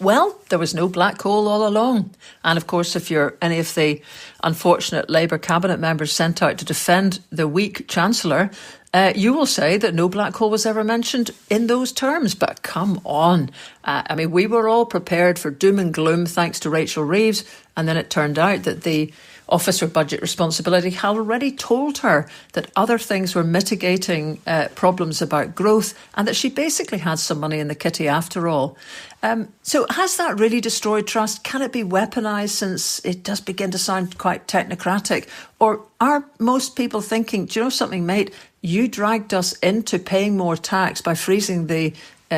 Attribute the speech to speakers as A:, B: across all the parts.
A: Well, there was no black hole all along. And of course, if you're any of the unfortunate Labour cabinet members sent out to defend the weak Chancellor, you will say that no black hole was ever mentioned in those terms. But come on. We were all prepared for doom and gloom thanks to Rachel Reeves. And then it turned out that the Office for Budget Responsibility had already told her that other things were mitigating problems about growth and that she basically had some money in the kitty after all. So has that really destroyed trust? Can it be weaponised, since it does begin to sound quite technocratic? Or are most people thinking, do you know something, mate? You dragged us into paying more tax by freezing the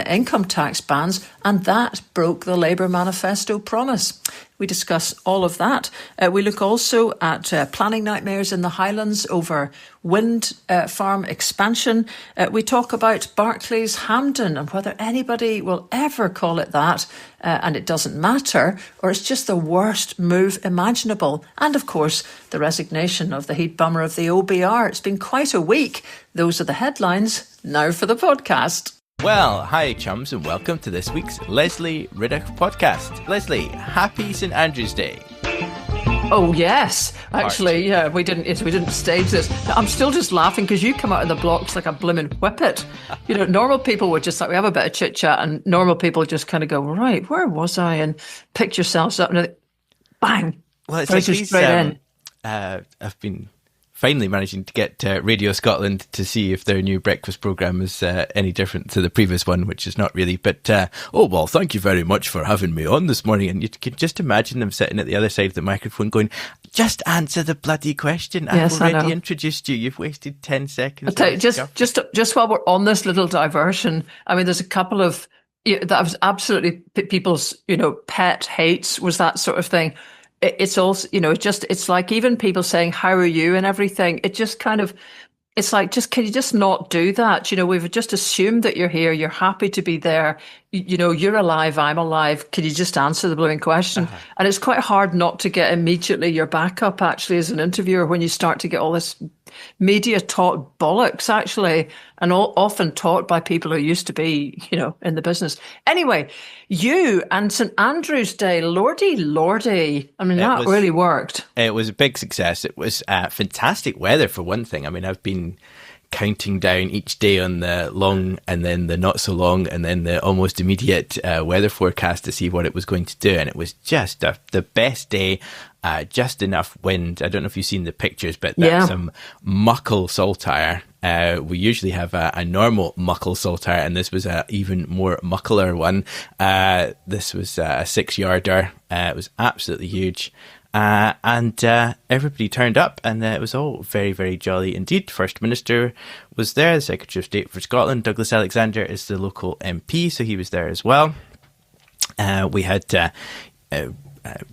A: income tax bands, and that broke the Labour manifesto promise. We discuss all of that. We look also at planning nightmares in the Highlands over wind farm expansion. We talk about Barclays Hamden and whether anybody will ever call it that, and it doesn't matter, or it's just the worst move imaginable. And of course, the resignation of the heat bummer of the OBR. It's been quite a week. Those are the headlines. Now for the podcast.
B: Well, hi chums, and welcome to this week's Lesley Riddoch podcast. Lesley, happy St Andrew's Day.
A: Oh yes, actually, yeah, we didn't stage this. I'm still just laughing because you come out of the blocks like a blimmin' whippet. You know, normal people would just like, we have a bit of chit chat, and normal people just kind of go, right, where was I? And pick yourselves up, and bang.
B: Well, it's like these, I've been finally managing to get Radio Scotland to see if their new breakfast programme is any different to the previous one, which is not really. But, thank you very much for having me on this morning. And you can just imagine them sitting at the other side of the microphone going, just answer the bloody question.
A: Yes,
B: I've already introduced you. You've wasted 10 seconds.
A: I'll tell you, just while we're on this little diversion, I mean, there's a couple of, that was absolutely people's, pet hates was that sort of thing. It's also, it's like even people saying, how are you and everything. It just kind of, it's like, can you just not do that? We've just assumed that you're here. You're happy to be there. You're alive. I'm alive. Can you just answer the blooming question? Uh-huh. And it's quite hard not to get immediately your backup actually as an interviewer when you start to get all this media taught bollocks actually, and often taught by people who used to be, in the business. Anyway, you and St Andrew's Day, lordy. I mean, that really worked.
B: It was a big success. It was fantastic weather for one thing. I mean, I've been counting down each day on the long and then the not so long and then the almost immediate weather forecast to see what it was going to do. And it was just the best day, just enough wind. I don't know if you've seen the pictures, but that's some muckle Saltire. We usually have a normal muckle Saltire, and this was an even more muckler one. This was a 6-yarder. It was absolutely huge. And everybody turned up, and it was all very, very jolly indeed. First Minister was there. The Secretary of State for Scotland, Douglas Alexander, is the local MP, so he was there as well. We had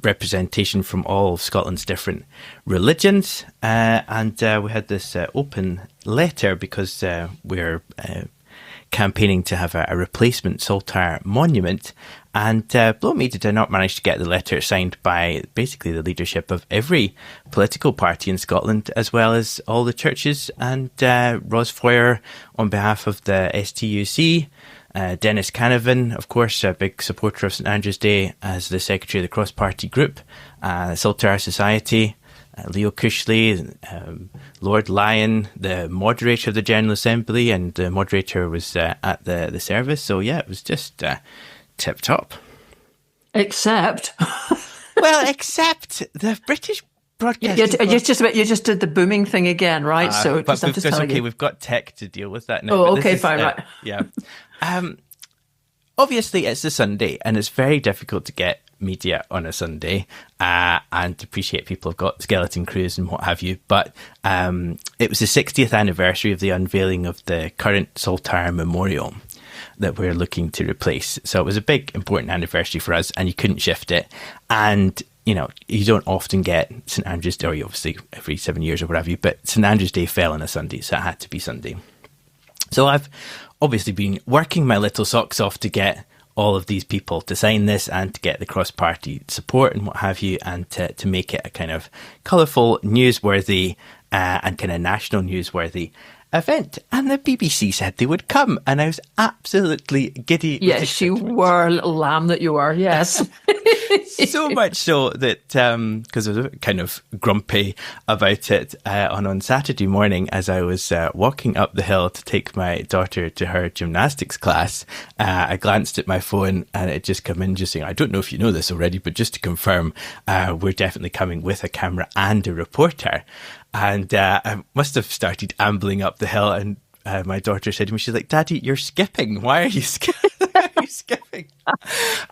B: representation from all of Scotland's different religions, and we had this open letter because we're campaigning to have a replacement Saltire Monument. And blow me, did I not manage to get the letter signed by basically the leadership of every political party in Scotland, as well as all the churches, and Ros Foyer on behalf of the STUC, Dennis Canavan, of course, a big supporter of St Andrew's Day as the secretary of the cross-party group, Saltire Society, Leo Cushley, Lord Lyon, the moderator of the General Assembly, and the moderator was at the service. So yeah, it was just tip top.
A: Except
B: the British broadcasting.
A: You just did the booming thing again, right? So
B: but that's okay. We've got tech to deal with that now.
A: Oh, okay, fine, right.
B: Yeah. Obviously, it's a Sunday, and it's very difficult to get media on a Sunday, and appreciate people have got skeleton crews and what have you. But it was the 60th anniversary of the unveiling of the current Saltire Memorial that we're looking to replace. So it was a big, important anniversary for us, and you couldn't shift it. And, you don't often get St Andrew's Day, or obviously every 7 years or whatever, but St Andrew's Day fell on a Sunday, so it had to be Sunday. So I've obviously been working my little socks off to get all of these people to sign this and to get the cross-party support and what have you, and to make it a kind of colourful, newsworthy, and kind of national newsworthy event, and the BBC said they would come, and I was absolutely giddy.
A: Yes, you were, a little lamb that you are, yes.
B: So much so that, because I was kind of grumpy about it on Saturday morning as I was walking up the hill to take my daughter to her gymnastics class, I glanced at my phone and it just come in just saying, I don't know if you know this already, but just to confirm, we're definitely coming with a camera and a reporter. And I must have started ambling up the hill, and my daughter said to me, she's like, Daddy, you're skipping. Why are you skipping? Skipping?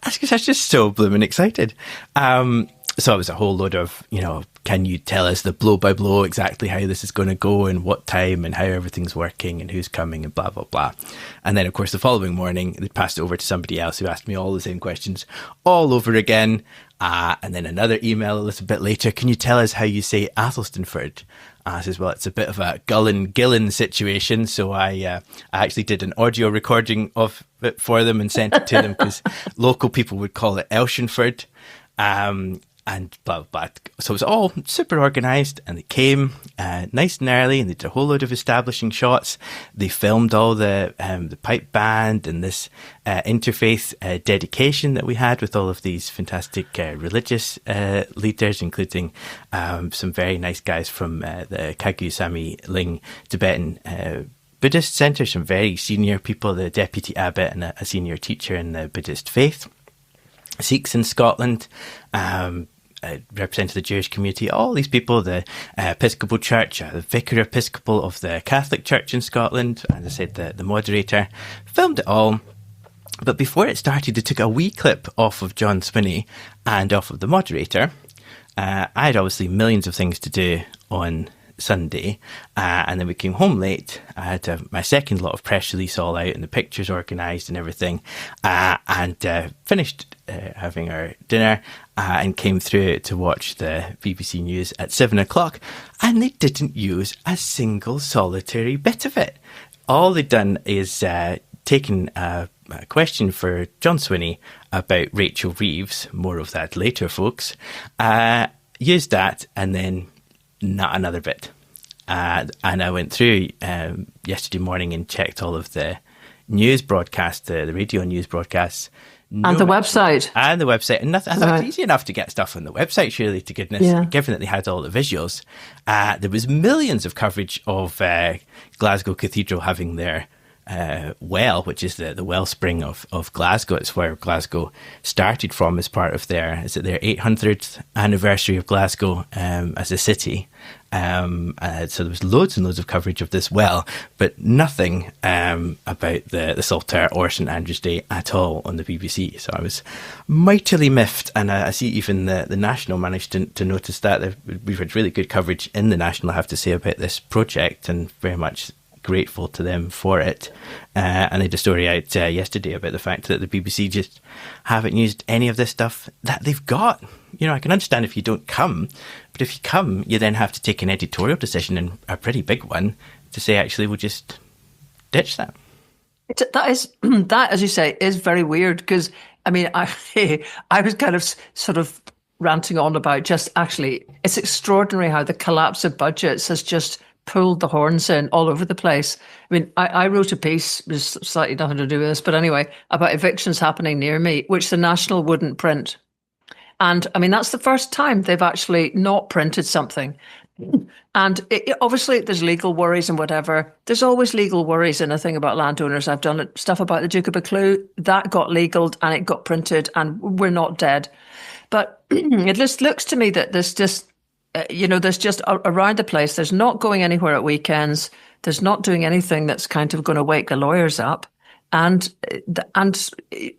B: That's because I was just so blooming excited. So it was a whole load of, can you tell us the blow by blow exactly how this is going to go and what time and how everything's working and who's coming and blah, blah, blah. And then, of course, the following morning, they passed it over to somebody else who asked me all the same questions all over again. And then another email a little bit later, can you tell us how you say Athelstanford? I says, well, it's a bit of a Gullen situation. So I actually did an audio recording of it for them and sent it to them because local people would call it Elshenford. And blah, blah, blah. So it was all super organised, and they came nice and early, and they did a whole load of establishing shots. They filmed all the pipe band and this interfaith dedication that we had with all of these fantastic religious leaders, including some very nice guys from the Kagyu Sami Ling Tibetan Buddhist Centre, some very senior people, the deputy abbot and a senior teacher in the Buddhist faith. Sikhs in Scotland, represented the Jewish community, all these people, the Episcopal Church, the Vicar Episcopal of the Catholic Church in Scotland, as I said, the moderator, filmed it all. But before it started, they took a wee clip off of John Swinney and off of the moderator. I had obviously millions of things to do on Sunday, and then we came home late. I had my second lot of press release all out and the pictures organised and everything, and finished having our dinner and came through to watch the BBC News at 7:00, and they didn't use a single solitary bit of it. All they'd done is taken a question for John Swinney about Rachel Reeves, more of that later, folks, used that, and then not another bit. And I went through yesterday morning and checked all of the news broadcasts, the radio news broadcasts.
A: And the website.
B: And the website. And nothing, I thought it's easy enough to get stuff on the website, surely, to goodness, given that they had all the visuals. There was millions of coverage of Glasgow Cathedral having their well, which is the wellspring of Glasgow. It's where Glasgow started from as part of their 800th anniversary of Glasgow as a city. So there was loads and loads of coverage of this well, but nothing about the Saltire or St Andrew's Day at all on the BBC. So I was mightily miffed, and I see even the National managed to notice that. We've had really good coverage in the National, I have to say, about this project, and very much grateful to them for it. And they had a story out yesterday about the fact that the BBC just haven't used any of this stuff that they've got. I can understand if you don't come, but if you come, you then have to take an editorial decision, and a pretty big one, to say, actually, we'll just ditch that. That,
A: as you say, is very weird, because, I was kind of sort of ranting on about just, actually, it's extraordinary how the collapse of budgets has just pulled the horns in all over the place. I wrote a piece, there's slightly nothing to do with this, but anyway, about evictions happening near me, which the National wouldn't print. And that's the first time they've actually not printed something. And obviously there's legal worries and whatever. There's always legal worries in a thing about landowners. I've done stuff about the Duke of Buccleuch. That got legaled and it got printed, and we're not dead. But it just looks to me that there's just there's just around the place, there's not going anywhere at weekends. There's not doing anything that's kind of going to wake the lawyers up. And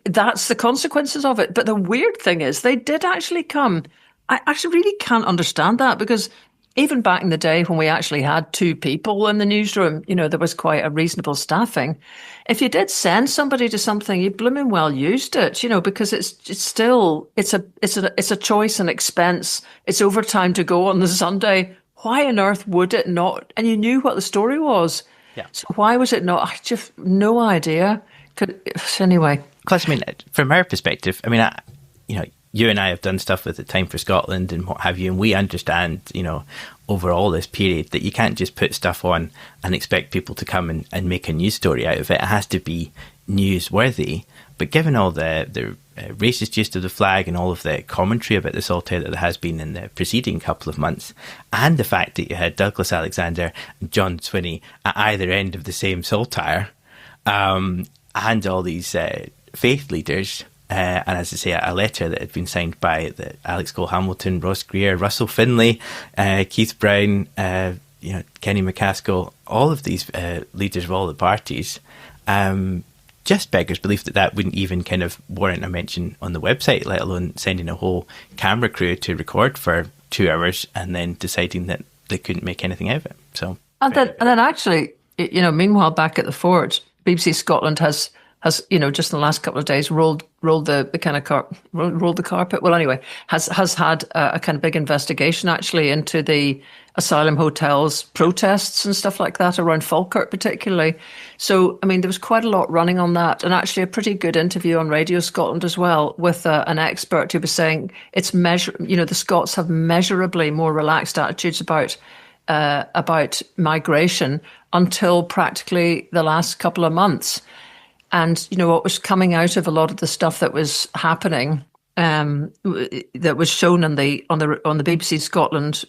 A: that's the consequences of it. But the weird thing is they did actually come. I actually really can't understand that, because even back in the day when we actually had 2 people in the newsroom, there was quite a reasonable staffing. If you did send somebody to something, you blooming well used it, because it's still it's a choice and expense. It's overtime to go on the Sunday. Why on earth would it not? And you knew what the story was. Yeah. So why was it not? I just no idea. Anyway.
B: Plus, from our perspective, you and I have done stuff with the Time for Scotland and what have you, and we understand, over all this period that you can't just put stuff on and expect people to come and make a news story out of it. It has to be newsworthy. But given all the racist use of the flag and all of the commentary about the Saltire that there has been in the preceding couple of months, and the fact that you had Douglas Alexander and John Swinney at either end of the same Saltire, and all these faith leaders, and as I say, a letter that had been signed by Alex Cole-Hamilton, Ross Greer, Russell Finlay, Keith Brown, Kenny McCaskill, all of these leaders of all the parties, just beggars belief that wouldn't even kind of warrant a mention on the website, let alone sending a whole camera crew to record for 2 hours and then deciding that they couldn't make anything out of it. So,
A: and then actually, meanwhile, back at the fort, BBC Scotland has just in the last couple of days rolled the carpet. Well, anyway, has had a kind of big investigation actually into the asylum hotels protests and stuff like that around Falkirk particularly. So, I mean, there was quite a lot running on that, and actually a pretty good interview on Radio Scotland as well with an expert who was saying the Scots have measurably more relaxed attitudes about migration until practically the last couple of months. And, what was coming out of a lot of the stuff that was happening, that was shown on the BBC Scotland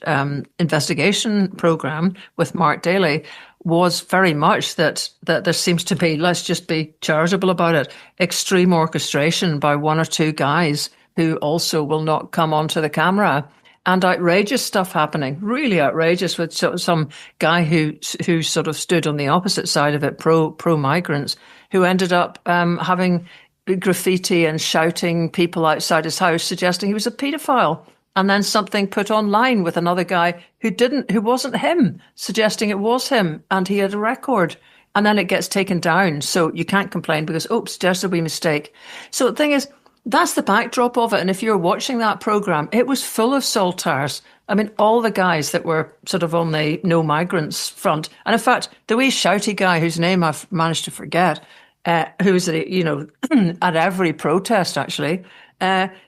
A: investigation programme with Mark Daly, was very much that there seems to be, let's just be charitable about it, extreme orchestration by one or two guys who also will not come onto the camera. And outrageous stuff happening, really outrageous, with some guy who sort of stood on the opposite side of it, pro-migrants, who ended up having graffiti and shouting people outside his house, suggesting he was a paedophile. And then something put online with another guy who wasn't him, suggesting it was him, and he had a record. And then it gets taken down, so you can't complain because, oops, there's a wee mistake. So the thing is, that's the backdrop of it. And if you're watching that programme, it was full of Saltires. I mean, all the guys that were sort of on the no migrants front. And in fact, the wee shouty guy whose name I've managed to forget, who was, at every protest, actually,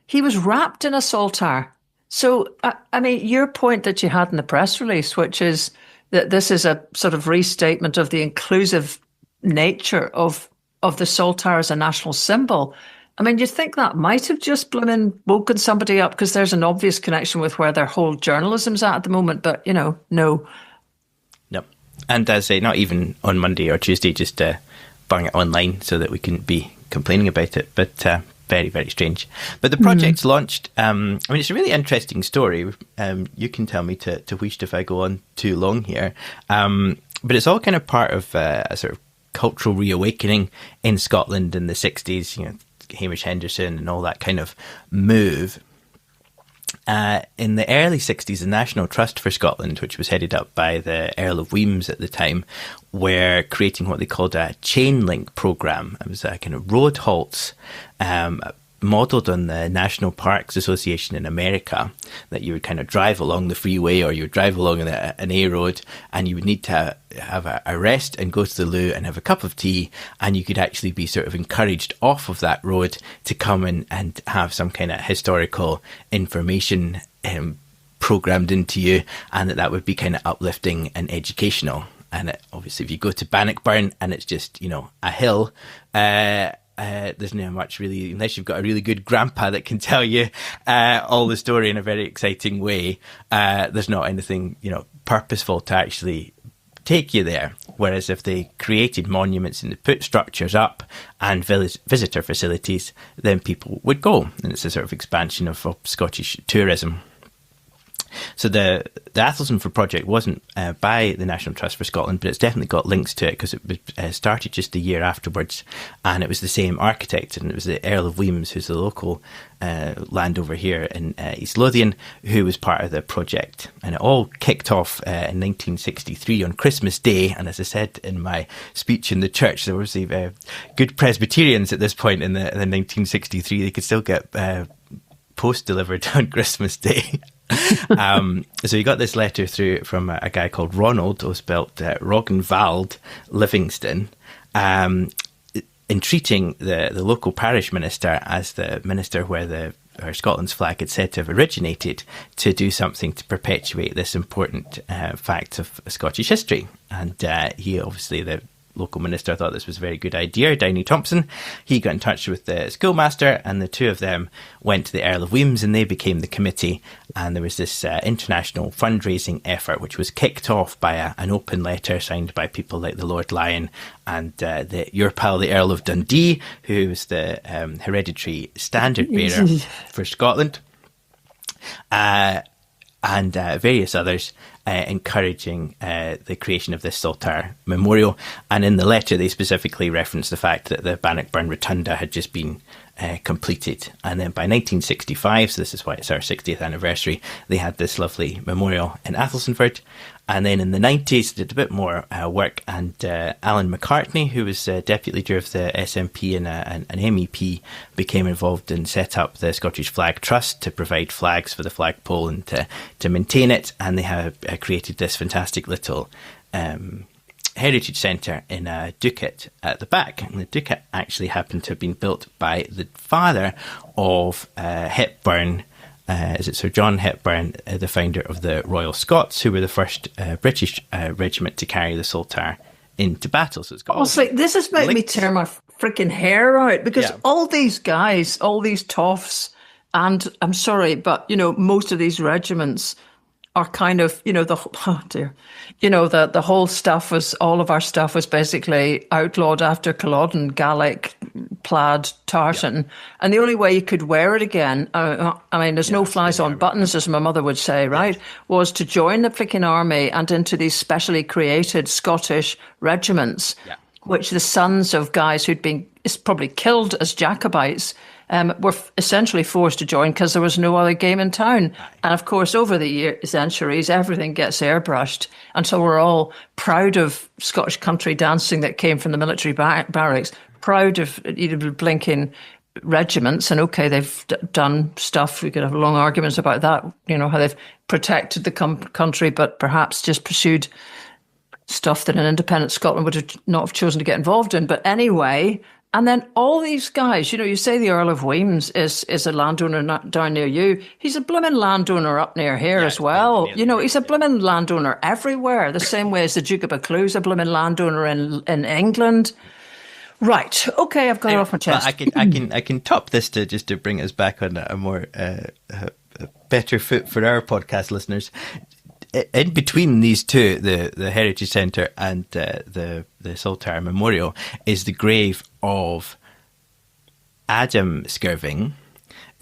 A: he was wrapped in a Saltire. So, I mean, your point that you had in the press release, which is that this is a sort of restatement of the inclusive nature of the Saltire as a national symbol. I mean, you think that might have just blooming woken somebody up because there's an obvious connection with where their whole journalism's at the moment, but, no.
B: No. And as I say, not even on Monday or Tuesday, just bang it online so that we can be complaining about it. But very, very strange. But the project's launched. It's a really interesting story. You can tell me to wheesht if I go on too long here. But it's all kind of part of a sort of cultural reawakening in Scotland in the 60s, Hamish Henderson and all that kind of move. In the early 60s, the National Trust for Scotland, which was headed up by the Earl of Weems at the time, were creating what they called a chain link programme. It was a kind of road halts modelled on the National Parks Association in America, that you would kind of drive along the freeway or you would drive along an A road and you would need to have a rest and go to the loo and have a cup of tea, and you could actually be sort of encouraged off of that road to come in and have some kind of historical information programmed into you, and that would be kind of uplifting and educational. And obviously if you go to Bannockburn and it's just, a hill, there's not much really, unless you've got a really good grandpa that can tell you all the story in a very exciting way. There's not anything, purposeful to actually take you there. Whereas if they created monuments and they put structures up and visitor facilities, then people would go. And it's a sort of expansion of Scottish tourism. So the Athelstan for project wasn't by the National Trust for Scotland, but it's definitely got links to it because it was started just a year afterwards, and it was the same architect, and it was the Earl of Weems, who's the local landowner here in East Lothian, who was part of the project. And it all kicked off in 1963 on Christmas Day, and as I said in my speech in the church, there was good Presbyterians at this point in the 1963. They could still get post delivered on Christmas Day. So you got this letter through from a guy called Ronald, who spelt Roggenwald Livingston, entreating the local parish minister as the minister where the or Scotland's flag had said to have originated to do something to perpetuate this important fact of Scottish history. And he obviously, the local minister, thought this was a very good idea, Downey Thompson. He got in touch with the schoolmaster, and the two of them went to the Earl of Weems, and they became the committee. And there was this international fundraising effort, which was kicked off by an open letter signed by people like the Lord Lion and your pal, the Earl of Dundee, who was the hereditary standard bearer for Scotland, and various others, encouraging the creation of this Saltire Memorial. And in the letter, they specifically referenced the fact that the Bannockburn Rotunda had just been completed. And then by 1965, so this is why it's our 60th anniversary, they had this lovely memorial in Athelstanford. And then in the 90s, did a bit more work, and Alan McCartney, who was deputy leader of the SNP and an MEP, became involved and set up the Scottish Flag Trust to provide flags for the flagpole and to maintain it. And they have created this fantastic little heritage centre in a ducat at the back. And the ducat actually happened to have been built by the father of Hepburn. Is it Sir John Hepburn, the founder of the Royal Scots, who were the first British regiment to carry the Saltire into battle. So it's got
A: this is making me tear my freaking hair out, because all these guys, all these toffs, and I'm sorry, but most of these regiments are kind of, the whole stuff was, all of our stuff was basically outlawed after Culloden, Gaelic, plaid, tartan. And the only way you could wear it again, there's no flies on buttons, as my mother would say, right, was to join the freaking army and into these specially created Scottish regiments, which the sons of guys who'd been probably killed as Jacobites were essentially forced to join because there was no other game in town. And of course, over the centuries, everything gets airbrushed. And so we're all proud of Scottish country dancing that came from the military barracks, proud of blinking regiments. And okay, they've done stuff. We could have long arguments about that, how they've protected the country, but perhaps just pursued stuff that an independent Scotland would not have chosen to get involved in. But anyway, and then all these guys, you say the Earl of Weems is a landowner down near you. He's a blooming landowner up near here as well. He's a blooming landowner everywhere, the same way as the Duke of Buccleuch's a blooming landowner in England. Right. Okay, I've got it off my chest.
B: I can top this to bring us back on a more better foot for our podcast listeners. In between these two, the Heritage Centre and the Saltire Memorial, is the grave of Adam Skirving,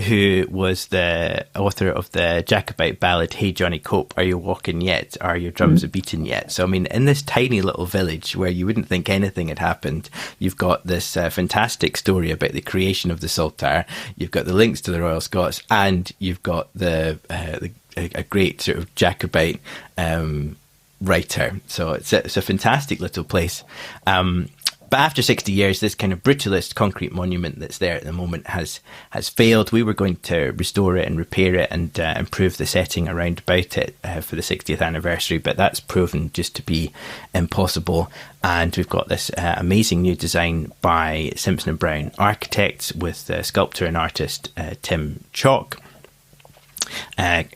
B: who was the author of the Jacobite ballad, Hey Johnny Cope, Are You Walking Yet? Are Your Drums a Beating Yet? So, in this tiny little village where you wouldn't think anything had happened, you've got this fantastic story about the creation of the Saltire, you've got the links to the Royal Scots, and you've got a great sort of Jacobite writer. So it's a fantastic little place. But after 60 years, this kind of brutalist concrete monument that's there at the moment has failed. We were going to restore it and repair it and improve the setting around about it for the 60th anniversary, but that's proven just to be impossible. And we've got this amazing new design by Simpson & Brown Architects with sculptor and artist Tim Chalk,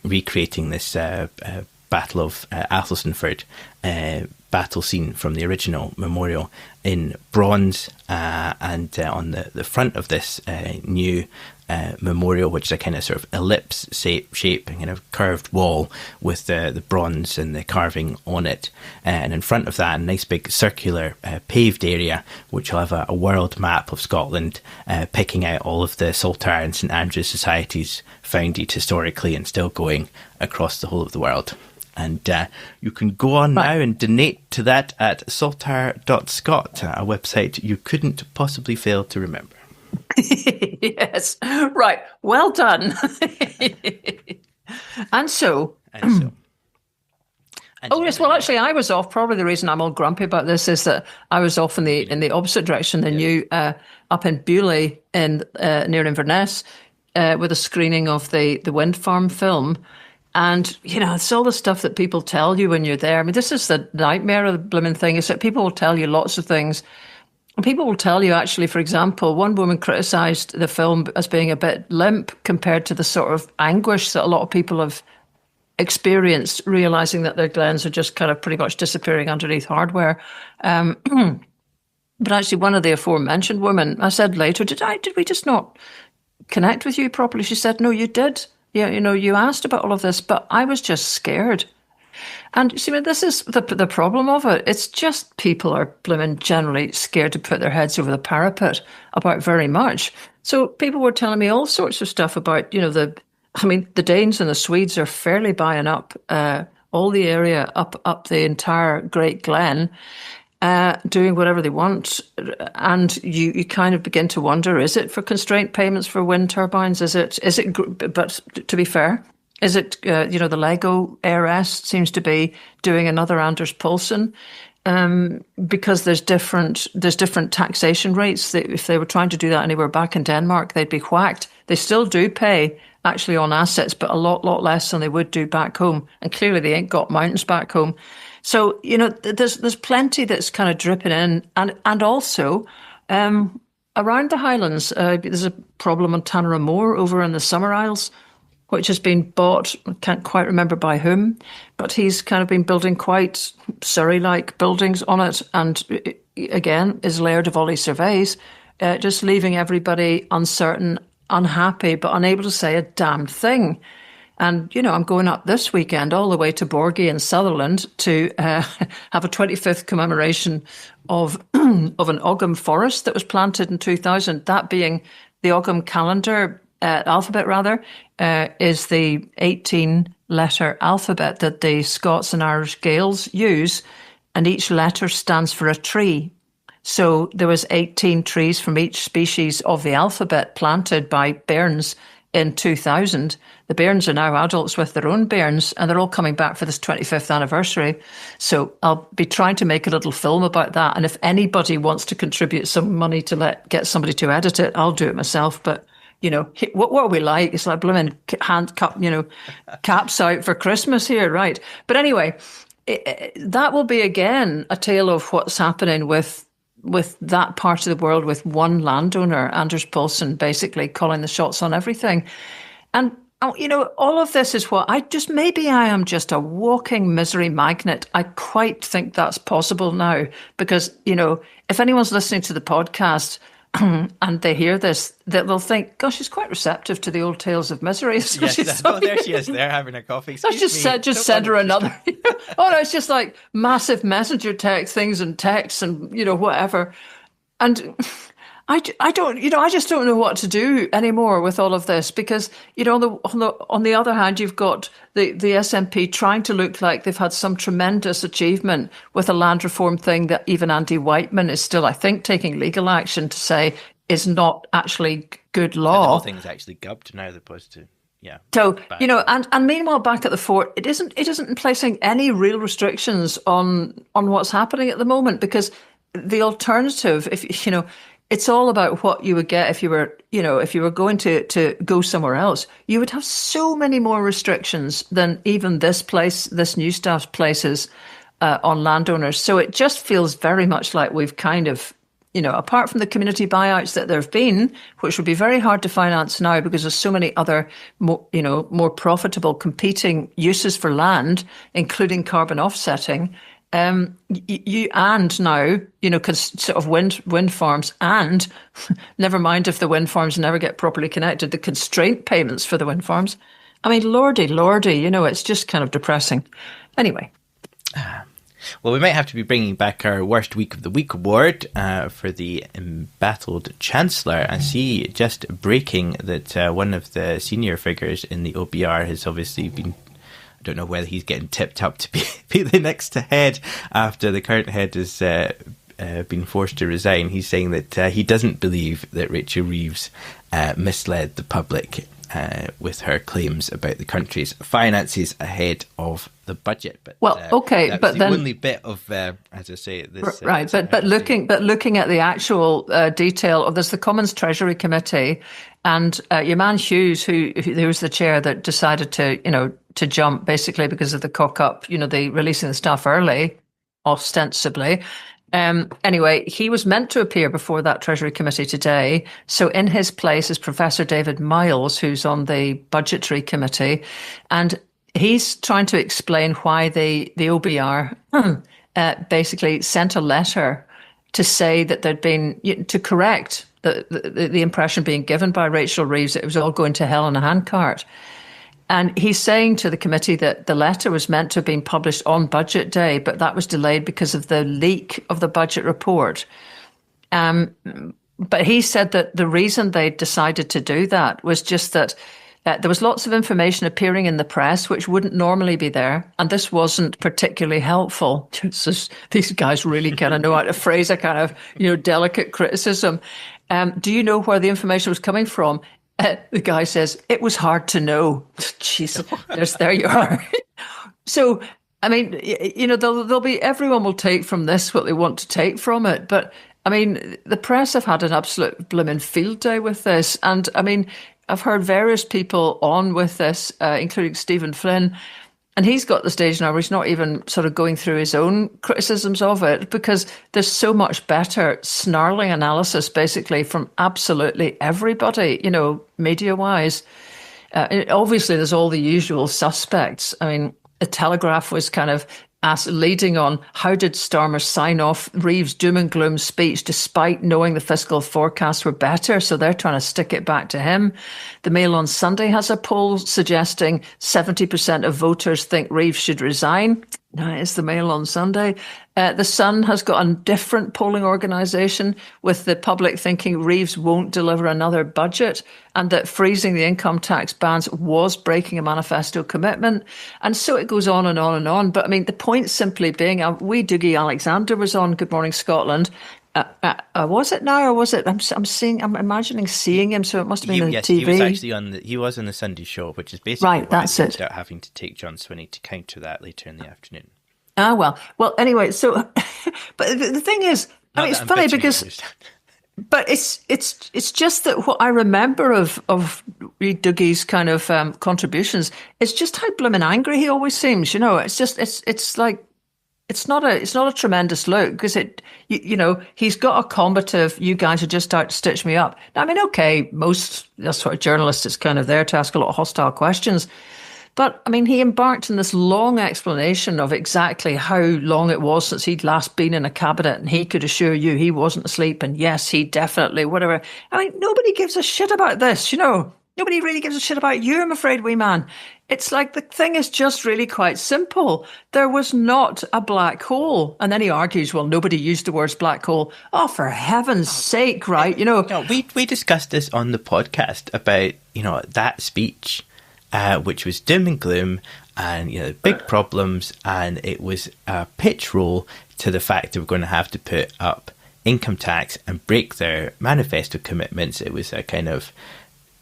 B: recreating this Battle of Athelstanford battle scene from the original memorial in bronze, and on the front of this new memorial, which is a kind of sort of ellipse shape, kind of curved wall with the bronze and the carving on it, and in front of that a nice big circular paved area which will have a world map of Scotland, picking out all of the Saltire and St Andrews societies founded historically and still going across the whole of the world. And you can go on now and donate to that at saltire.scot, a website you couldn't possibly fail to remember.
A: Yes, right. Well done. And so. Oh yes, well actually I was off. Probably the reason I'm all grumpy about this is that I was off in the opposite direction than you, up in Beaulieu near Inverness, with a screening of the Wind Farm film. And, it's all the stuff that people tell you when you're there. This is the nightmare of the blooming thing, is that people will tell you lots of things People will tell you, actually, for example, one woman criticised the film as being a bit limp compared to the sort of anguish that a lot of people have experienced, realising that their glens are just kind of pretty much disappearing underneath hardware. But actually, one of the aforementioned women, I said later, did we just not connect with you properly? She said, no, you did. Yeah, you asked about all of this, but I was just scared. And you see, this is the problem of it. It's just people are blooming generally scared to put their heads over the parapet about very much. So people were telling me all sorts of stuff about, the Danes and the Swedes are fairly buying up all the area up the entire Great Glen, doing whatever they want. And you kind of begin to wonder, is it for constraint payments for wind turbines? Is it, but to be fair, is it, the Lego heiress seems to be doing another Anders Poulsen, because there's different taxation rates. If they were trying to do that anywhere back in Denmark, they'd be whacked. They still do pay actually on assets, but a lot less than they would do back home. And clearly they ain't got mountains back home. So, there's plenty that's kind of dripping in. And also, around the Highlands, there's a problem on Tanner Moor over in the Summer Isles, which has been bought, I can't quite remember by whom, but he's kind of been building quite Surrey-like buildings on it. And again, is laird of all he surveys, just leaving everybody uncertain, unhappy, but unable to say a damned thing. And, I'm going up this weekend all the way to Borgie in Sutherland to have a 25th commemoration of an Ogham forest that was planted in 2000. That being the Ogham calendar, alphabet rather, is the 18-letter alphabet that the Scots and Irish Gaels use, and each letter stands for a tree. So there was 18 trees from each species of the alphabet planted by bairns in 2000. The bairns are now adults with their own bairns, and they're all coming back for this 25th anniversary. So I'll be trying to make a little film about that. And if anybody wants to contribute some money to get somebody to edit it, I'll do it myself. But what are we like? It's like blooming hand cup, caps out for Christmas here, right? But anyway, that will be again a tale of what's happening with that part of the world, with one landowner, Anders Poulsen, basically calling the shots on everything. And, all of this is what maybe I am just a walking misery magnet. I quite think that's possible now because, if anyone's listening to the podcast and they hear this, that they'll think, gosh, she's quite receptive to the old tales of misery. So
B: yes, there she is, there having a coffee.
A: I just send her another. Oh no, it's just like massive messenger things and texts and whatever. And I just don't know what to do anymore with all of this because on the other hand, you've got the SNP trying to look like they've had some tremendous achievement with a land reform thing that even Andy Whiteman is still, I think, taking legal action to say is not actually good law.
B: And the whole thing's actually gubbed now as opposed to. Yeah.
A: So, and meanwhile, back at the fort, it isn't placing any real restrictions on what's happening at the moment because the alternative, it's all about what you would get if you were going to go somewhere else. You would have so many more restrictions than even this new staff's places on landowners. So it just feels very much like we've kind of, apart from the community buyouts that there have been, which would be very hard to finance now because there's so many other more profitable competing uses for land, including carbon offsetting. You and now, sort of wind farms, and never mind if the wind farms never get properly connected, the constraint payments for the wind farms. I mean, lordy, it's just kind of depressing. Anyway.
B: Well, we might have to be bringing back our Worst Week of the Week award for the embattled Chancellor. I see just breaking that one of the senior figures in the OBR has obviously been, I don't know whether he's getting tipped up to be the next head after the current head has been forced to resign. He's saying that he doesn't believe that Rachel Reeves misled the public with her claims about the country's finances ahead of the budget. But
A: okay, but
B: the
A: then
B: only bit of, as I say, this
A: right. But looking at the actual detail of this, the Commons Treasury Committee, and your man Hughes, who was the chair that decided to jump basically because of the cock up, the releasing the staff early, ostensibly. Anyway, he was meant to appear before that Treasury Committee today. So in his place is Professor David Miles, who's on the Budgetary Committee. And he's trying to explain why the OBR basically sent a letter to say that there'd been, to correct the impression being given by Rachel Reeves that it was all going to hell in a handcart. And he's saying to the committee that the letter was meant to have been published on budget day, but that was delayed because of the leak of the budget report. But he said that the reason they decided to do that was just that there was lots of information appearing in the press which wouldn't normally be there, and this wasn't particularly helpful. These guys really kind of know how to phrase a kind of, delicate criticism. Do you know where the information was coming from? The guy says, it was hard to know. Jeez, there you are. So, I mean, there'll be, everyone will take from this what they want to take from it. But, I mean, the press have had an absolute blooming field day with this. And, I mean, I've heard various people on with this, including Stephen Flynn. And he's got the stage now where he's not even sort of going through his own criticisms of it, because there's so much better snarling analysis, basically, from absolutely everybody, media-wise. Obviously, there's all the usual suspects. I mean, the Telegraph was kind of leading on how did Starmer sign off Reeves' doom and gloom speech despite knowing the fiscal forecasts were better, so they're trying to stick it back to him. The Mail on Sunday has a poll suggesting 70% of voters think Reeves should resign. That is the Mail on Sunday. The Sun has got a different polling organisation, with the public thinking Reeves won't deliver another budget and that freezing the income tax bans was breaking a manifesto commitment. And so it goes on and on and on. But I mean, the point simply being, Dougie Alexander was on Good Morning Scotland. Was it now, or was it? I'm imagining seeing him, so it must have been on TV.
B: He was actually he was on the Sunday show, which is basically
A: right. That's it.
B: Start having to take John Swinney to counter that later in the afternoon.
A: Well. Anyway, so, but the thing is, it's funny because, but it's just that what I remember of Dougie's kind of contributions is just how blooming angry he always seems. It's just it's like. It's not a tremendous look, because he's got a combative, you guys are just out to stitch me up. Now, I mean, okay, most that sort of journalist is kind of there to ask a lot of hostile questions. But, I mean, he embarked in this long explanation of exactly how long it was since he'd last been in a cabinet, and he could assure you he wasn't asleep, and yes, he definitely, whatever. I mean, nobody gives a shit about this, Nobody really gives a shit about you, I'm afraid, wee man. It's like the thing is just really quite simple. There was not a black hole. And then he argues, well, nobody used the words black hole. Oh, for heaven's sake, right?
B: No, we discussed this on the podcast about, that speech, which was doom and gloom and, big problems. And it was a pitch roll to the fact that we're going to have to put up income tax and break their manifesto commitments. It was a kind of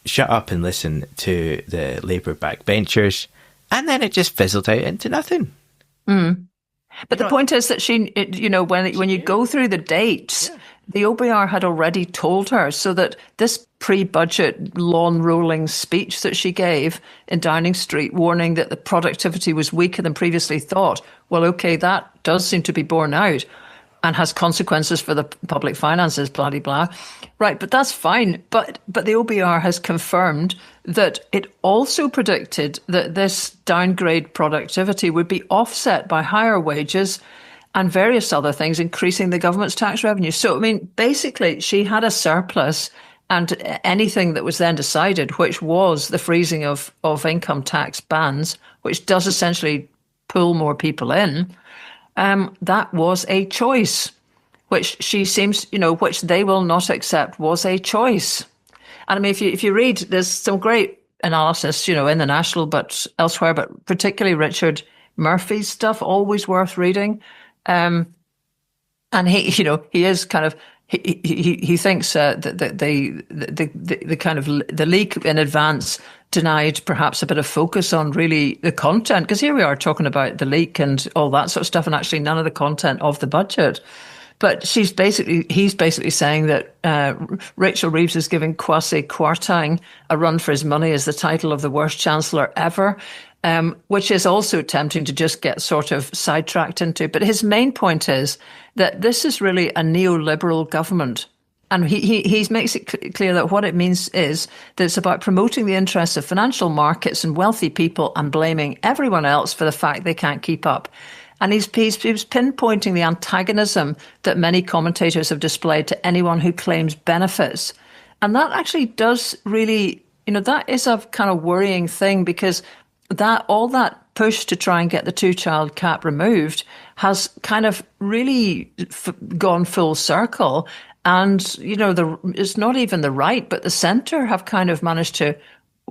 B: shut up and listen to the Labour backbenchers, and then it just fizzled out into nothing.
A: Mm. But the point is that when you go through the dates, the OBR had already told her, so that this pre-budget lawn rolling speech that she gave in Downing Street, warning that the productivity was weaker than previously thought. Well, okay, that does seem to be borne out and has consequences for the public finances, blah, blah, blah. Right, but that's fine. But the OBR has confirmed that it also predicted that this downgrade productivity would be offset by higher wages and various other things, increasing the government's tax revenue. So, I mean, basically, she had a surplus, and anything that was then decided, which was the freezing of income tax bans, which does essentially pull more people in, that was a choice, which she seems, which they will not accept, was a choice. And I mean, if you read, there's some great analysis, in the National, but elsewhere, but particularly Richard Murphy's stuff, always worth reading. And he is kind of, he thinks that the kind of the leak in advance denied perhaps a bit of focus on really the content, because here we are talking about the leak and all that sort of stuff, and actually none of the content of the budget. But he's basically saying that Rachel Reeves is giving Kwasi Kwarteng a run for his money as the title of the worst Chancellor ever. which is also tempting to just get sort of sidetracked into. But his main point is that this is really a neoliberal government. And he makes it clear that what it means is that it's about promoting the interests of financial markets and wealthy people and blaming everyone else for the fact they can't keep up. And he was pinpointing the antagonism that many commentators have displayed to anyone who claims benefits. And that actually does really, that is a kind of worrying thing, because all that push to try and get the two-child cap removed has kind of really gone full circle. And, it's not even the right, but the centre have kind of managed to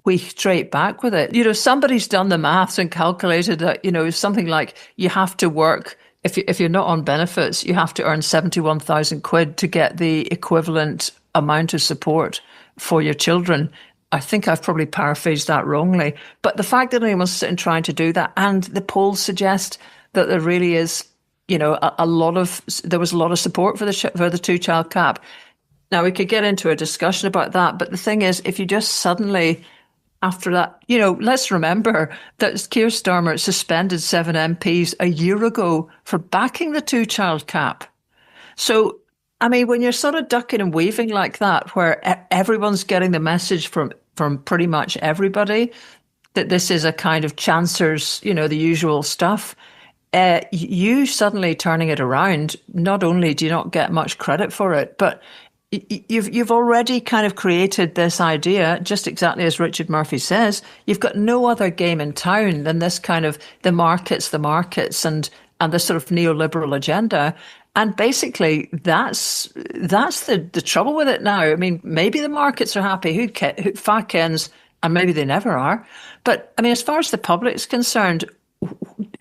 A: weak straight back with it. Somebody's done the maths and calculated that, something like you have to work, if you're not on benefits, you have to earn 71,000 quid to get the equivalent amount of support for your children. I think I've probably paraphrased that wrongly. But the fact that anyone's sitting trying to do that, and the polls suggest that there really is, there was a lot of support for the two-child cap. Now, we could get into a discussion about that, but the thing is, if you just suddenly, after that, let's remember that Keir Starmer suspended 7 MPs a year ago for backing the two-child cap. So, I mean, when you're sort of ducking and weaving like that, where everyone's getting the message from pretty much everybody that this is a kind of Chancellor's, the usual stuff, you suddenly turning it around, not only do you not get much credit for it, but you've already kind of created this idea, just exactly as Richard Murphy says. You've got no other game in town than this kind of the markets, and the sort of neoliberal agenda. And basically, that's the trouble with it now. I mean, maybe the markets are happy, who kens, and maybe they never are. But I mean, as far as the public is concerned,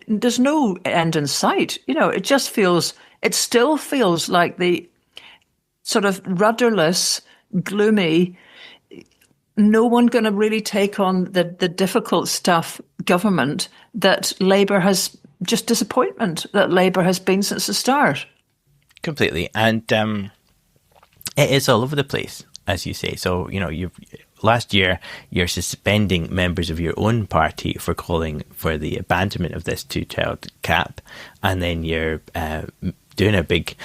A: there's no end in sight. It still feels like the sort of rudderless, gloomy, no one going to really take on the difficult stuff government that Labour has, just disappointment that Labour has been since the start.
B: Completely. And it is all over the place, as you say. So, last year, you're suspending members of your own party for calling for the abandonment of this two-child cap. And then you're doing a big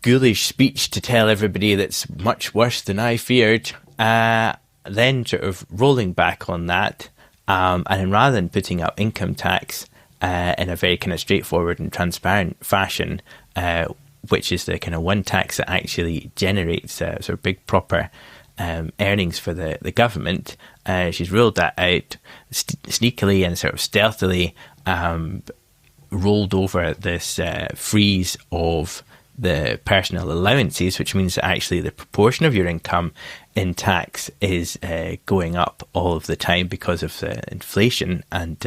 B: ghoulish speech to tell everybody that's much worse than I feared. Then sort of rolling back on that. And then rather than putting up income tax in a very kind of straightforward and transparent fashion, which is the kind of one tax that actually generates sort of big proper earnings for the government, she's ruled that out sneakily and sort of stealthily, rolled over this freeze of the personal allowances, which means that actually the proportion of your income in tax is going up all of the time because of inflation, and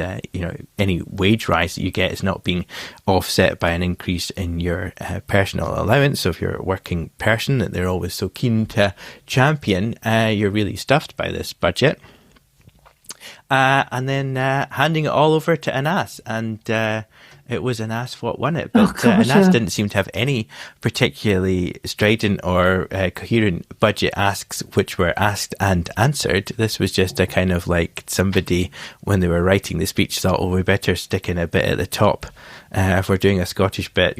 B: any wage rise that you get is not being offset by an increase in your personal allowance. So if you're a working person that they're always so keen to champion, you're really stuffed by this budget. And then handing it all over to Anas, and it was Anas what won it. But Anas didn't seem to have any particularly strident or coherent budget asks which were asked and answered. This was just a kind of like somebody, when they were writing the speech, thought, we better stick in a bit at the top. If we're doing a Scottish bit,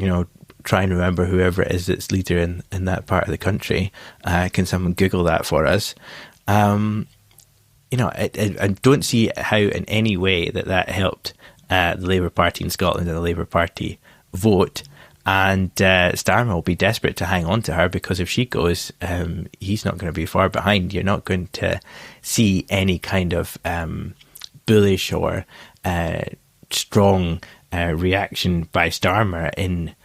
B: try and remember whoever it is that's leader in that part of the country. Can someone Google that for us? I don't see how in any way that helped the Labour Party in Scotland and the Labour Party vote. And Starmer will be desperate to hang on to her, because if she goes, he's not going to be far behind. You're not going to see any kind of bullish or strong reaction by Starmer in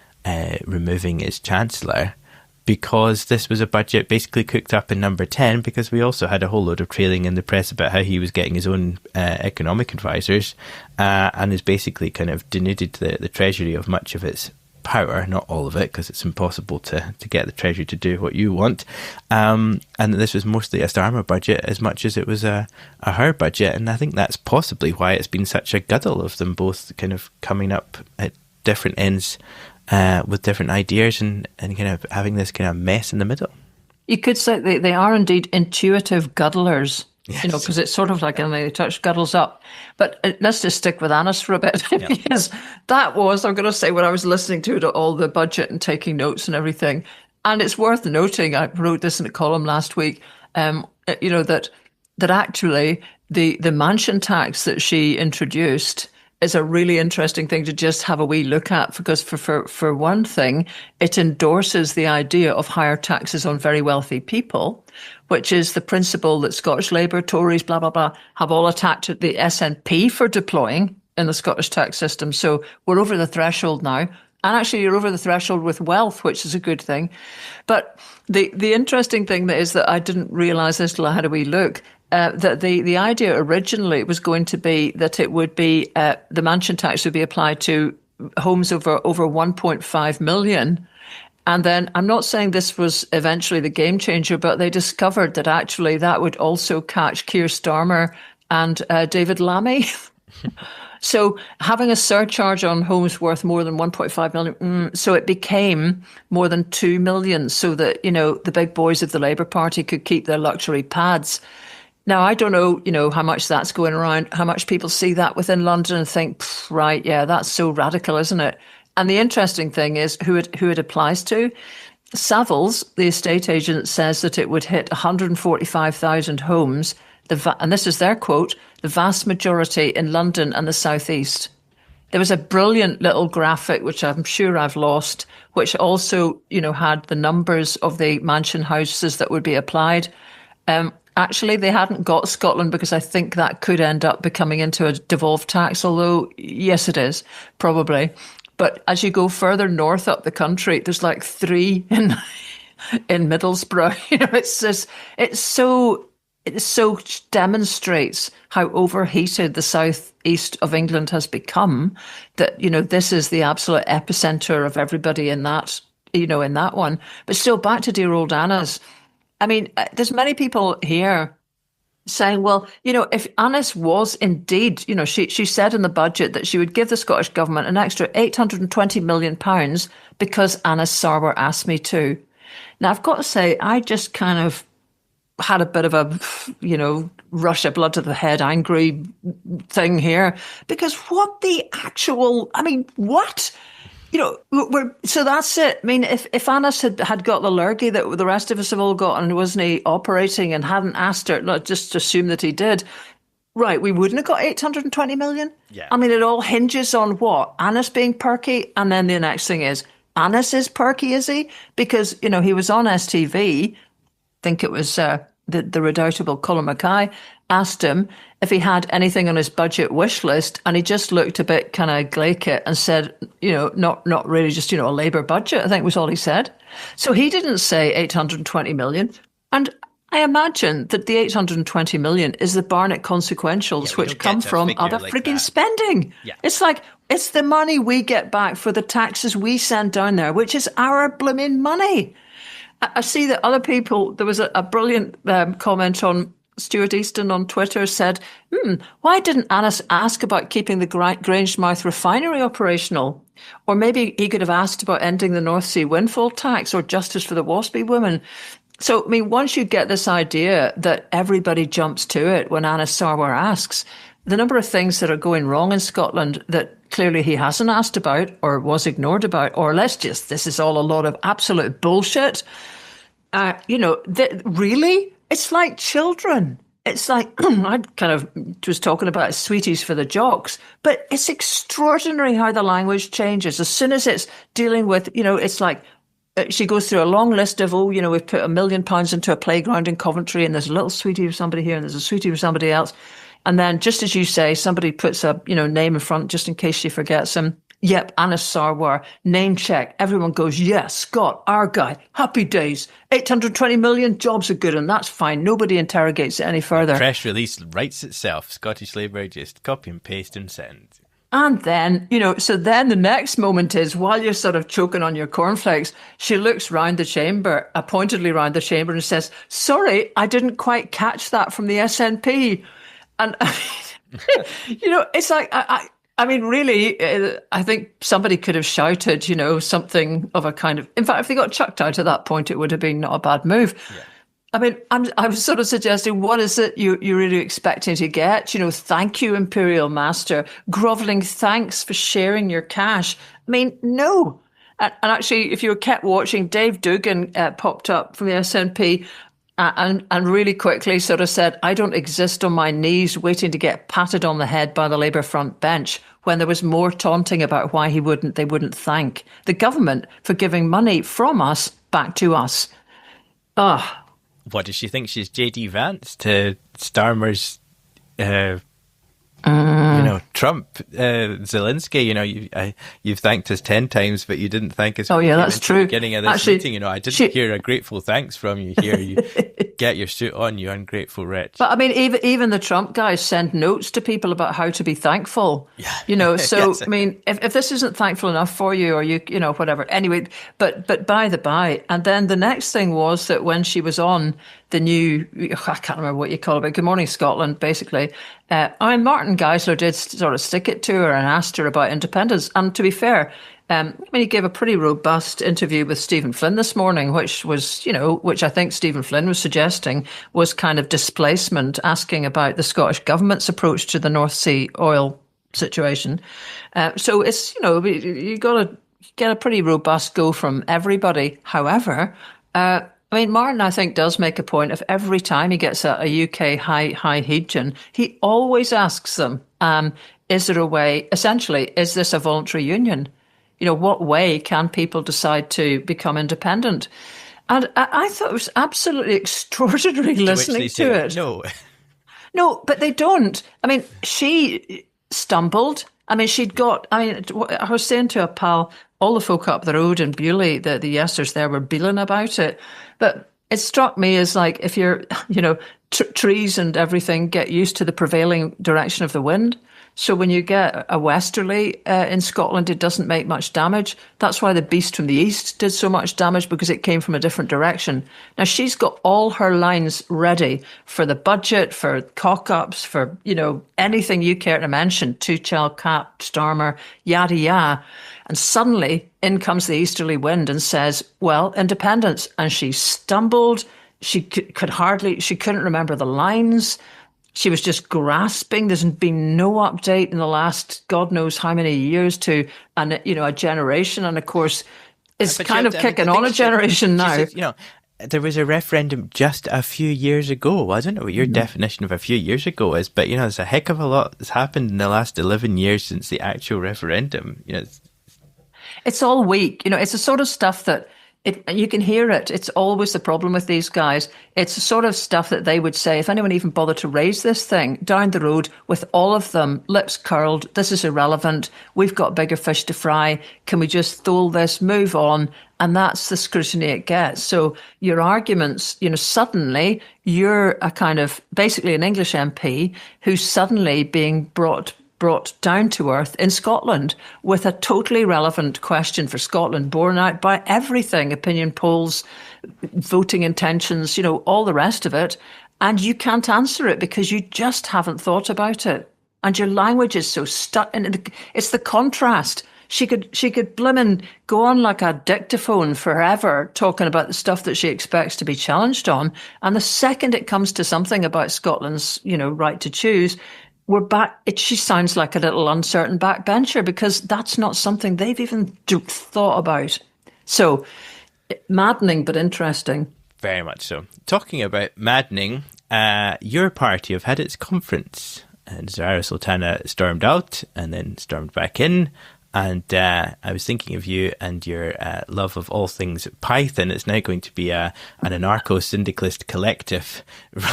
B: removing his Chancellor, because this was a budget basically cooked up in number 10, because we also had a whole load of trailing in the press about how he was getting his own economic advisors, and has basically kind of denuded the Treasury of much of its power, not all of it, because it's impossible to get the Treasury to do what you want, and this was mostly a Starmer budget as much as it was a her budget. And I think that's possibly why it's been such a guddle of them both kind of coming up at different ends with different ideas and kind of having this kind of mess in the middle.
A: You could say they are indeed intuitive guddlers.
B: Yes.
A: Because it's sort of like they touch scuttles up. But let's just stick with Annis for a bit.
B: Yeah.
A: Because that was, I'm going to say, when I was listening to all the budget and taking notes and everything. And it's worth noting, I wrote this in a column last week, that actually the mansion tax that she introduced is a really interesting thing to just have a wee look at, because for one thing, it endorses the idea of higher taxes on very wealthy people, which is the principle that Scottish Labour, Tories, blah, blah, blah, have all attacked the SNP for deploying in the Scottish tax system. So we're over the threshold now. And actually, you're over the threshold with wealth, which is a good thing. But the interesting thing is that I didn't realise this till I had a wee look, that the idea originally was going to be that it would be the mansion tax would be applied to homes over 1.5 million. And then I'm not saying this was eventually the game changer, but they discovered that actually that would also catch Keir Starmer and David Lammy. So having a surcharge on homes worth more than 1.5 million, so it became more than 2 million, so that, the big boys of the Labour Party could keep their luxury pads. Now, I don't know, how much that's going around, how much people see that within London and think, right, yeah, that's so radical, isn't it? And the interesting thing is who it applies to. Savills, the estate agent, says that it would hit 145,000 homes, and this is their quote, the vast majority in London and the southeast. There was a brilliant little graphic, which I'm sure I've lost, which also, had the numbers of the mansion houses that would be applied. Actually, they hadn't got Scotland, because I think that could end up becoming into a devolved tax, although, yes, it is, probably. But as you go further north up the country, there's like 3 in Middlesbrough. It so demonstrates how overheated the southeast of England has become, that, this is the absolute epicenter of everybody in that, in that one. But still, back to dear old Anna's. I mean, there's many people here saying, well, if Annis was indeed, she said in the budget that she would give the Scottish Government an extra £820 million because Annis Sarwar asked me to. Now, I've got to say, I just kind of had a bit of a, rush of blood to the head, angry thing here, because what? So that's it. I mean, if Annis had got the lurgy that the rest of us have all got, and wasn't he operating and hadn't asked her, not just assume that he did, right, we wouldn't have got 820 million.
B: Yeah.
A: I mean, it all hinges on what? Annis being perky, and then the next thing is, Annis is perky, is he? Because, he was on STV, I think it was the redoubtable Colin Mackay, asked him if he had anything on his budget wish list, and he just looked a bit kind of glaikit and said, not really, just, a Labour budget, I think was all he said. So he didn't say 820 million. And I imagine that the 820 million is the Barnett consequentials, which come from other freaking spending. Yeah. It's like, it's the money we get back for the taxes we send down there, which is our blooming money. I see that other people, there was a brilliant comment on Stuart Easton on Twitter, said, why didn't Annis ask about keeping the Grangemouth refinery operational? Or maybe he could have asked about ending the North Sea windfall tax or justice for the WASPy women. So, I mean, once you get this idea that everybody jumps to it when Annis Sarwar asks, the number of things that are going wrong in Scotland that clearly he hasn't asked about or was ignored about, or this is all a lot of absolute bullshit. Really? It's like children. It's like, I kind of was talking about sweeties for the jocks, but it's extraordinary how the language changes. As soon as it's dealing with, it's like, she goes through a long list of, we've put £1 million into a playground in Coventry, and there's a little sweetie for somebody here, and there's a sweetie for somebody else. And then, just as you say, somebody puts a, name in front just in case she forgets him. Yep, Annis Sarwar, name check. Everyone goes, yes, Scott, our guy, happy days. 820 million, jobs are good, and that's fine. Nobody interrogates it any further.
B: The press release writes itself. Scottish Labour just copy and paste and send.
A: And then, so then the next moment is, while you're sort of choking on your cornflakes, she looks round the chamber, pointedly round the chamber, and says, sorry, I didn't quite catch that from the SNP. And, it's like, I mean, really, I think somebody could have shouted, something of a kind of... In fact, if they got chucked out at that point, it would have been not a bad move. Yeah. I mean, I was sort of suggesting, what is it you're really expecting to get? Thank you, Imperial Master. Groveling thanks for sharing your cash. I mean, no. And actually, if you kept watching, Dave Dugan popped up from the SNP and really quickly sort of said, I don't exist on my knees waiting to get patted on the head by the Labour front bench, when there was more taunting about why they wouldn't thank the government for giving money from us back to us. Ah.
B: What does she think? She's JD Vance to Starmer's, Trump, Zelensky. You've thanked us 10 times, but you didn't thank us.
A: Oh yeah, that's true.
B: At the beginning of this meeting, I didn't hear a grateful thanks from you here. You get your suit on, you ungrateful wretch.
A: But I mean, even the Trump guys send notes to people about how to be thankful.
B: Yeah.
A: So
B: Yes.
A: I mean, if this isn't thankful enough for you, or whatever. Anyway, but by the by, and then the next thing was that when she was on the new, I can't remember what you call it, but Good Morning Scotland, basically. Martin Geisler did sort of stick it to her and asked her about independence. And to be fair, he gave a pretty robust interview with Stephen Flynn this morning, which I think Stephen Flynn was suggesting was kind of displacement, asking about the Scottish government's approach to the North Sea oil situation. So it's, you got to get a pretty robust go from everybody. However, Martin, I think, does make a point of every time he gets a UK high headgeon, he always asks them, is there a way, essentially, is this a voluntary union? What way can people decide to become independent? And I thought it was absolutely extraordinary listening to it.
B: No.
A: No, but they don't. I mean, she stumbled. I mean, I was saying to a pal, all the folk up the road in Bewley, the yesters there were beeling about it. But it struck me as like, if you're, trees and everything get used to the prevailing direction of the wind. So when you get a westerly in Scotland, it doesn't make much damage. That's why the beast from the east did so much damage, because it came from a different direction. Now, she's got all her lines ready for the budget, for cock-ups, for, anything you care to mention, two-child cap, Starmer, yada, yada. And suddenly, in comes the easterly wind and says, well, independence. And she stumbled. She couldn't remember the lines. She was just grasping. There's been no update in the last God knows how many years to a generation. And of course, it's kind of kicking on a generation now.
B: There was a referendum just a few years ago. I don't know what your definition of a few years ago is, but there's a heck of a lot that's happened in the last 11 years since the actual referendum.
A: It's all weak. It's the sort of stuff that you can hear it. It's always the problem with these guys. It's the sort of stuff that they would say, if anyone even bothered to raise this thing down the road, with all of them, lips curled, this is irrelevant, we've got bigger fish to fry, can we just thole this, move on? And that's the scrutiny it gets. So your arguments, suddenly you're a kind of, basically an English MP who's suddenly being brought down to earth in Scotland with a totally relevant question for Scotland, borne out by everything, opinion polls, voting intentions, all the rest of it. And you can't answer it because you just haven't thought about it. And your language is so stuck. And it's the contrast. She could blimmin' go on like a dictaphone forever talking about the stuff that she expects to be challenged on. And the second it comes to something about Scotland's, right to choose, we're back. She sounds like a little uncertain backbencher, because that's not something they've even thought about. So, maddening but interesting.
B: Very much so. Talking about maddening, your party have had its conference, and Zara Sultana stormed out and then stormed back in. And I was thinking of you and your love of all things Python. It's now going to be an anarcho-syndicalist collective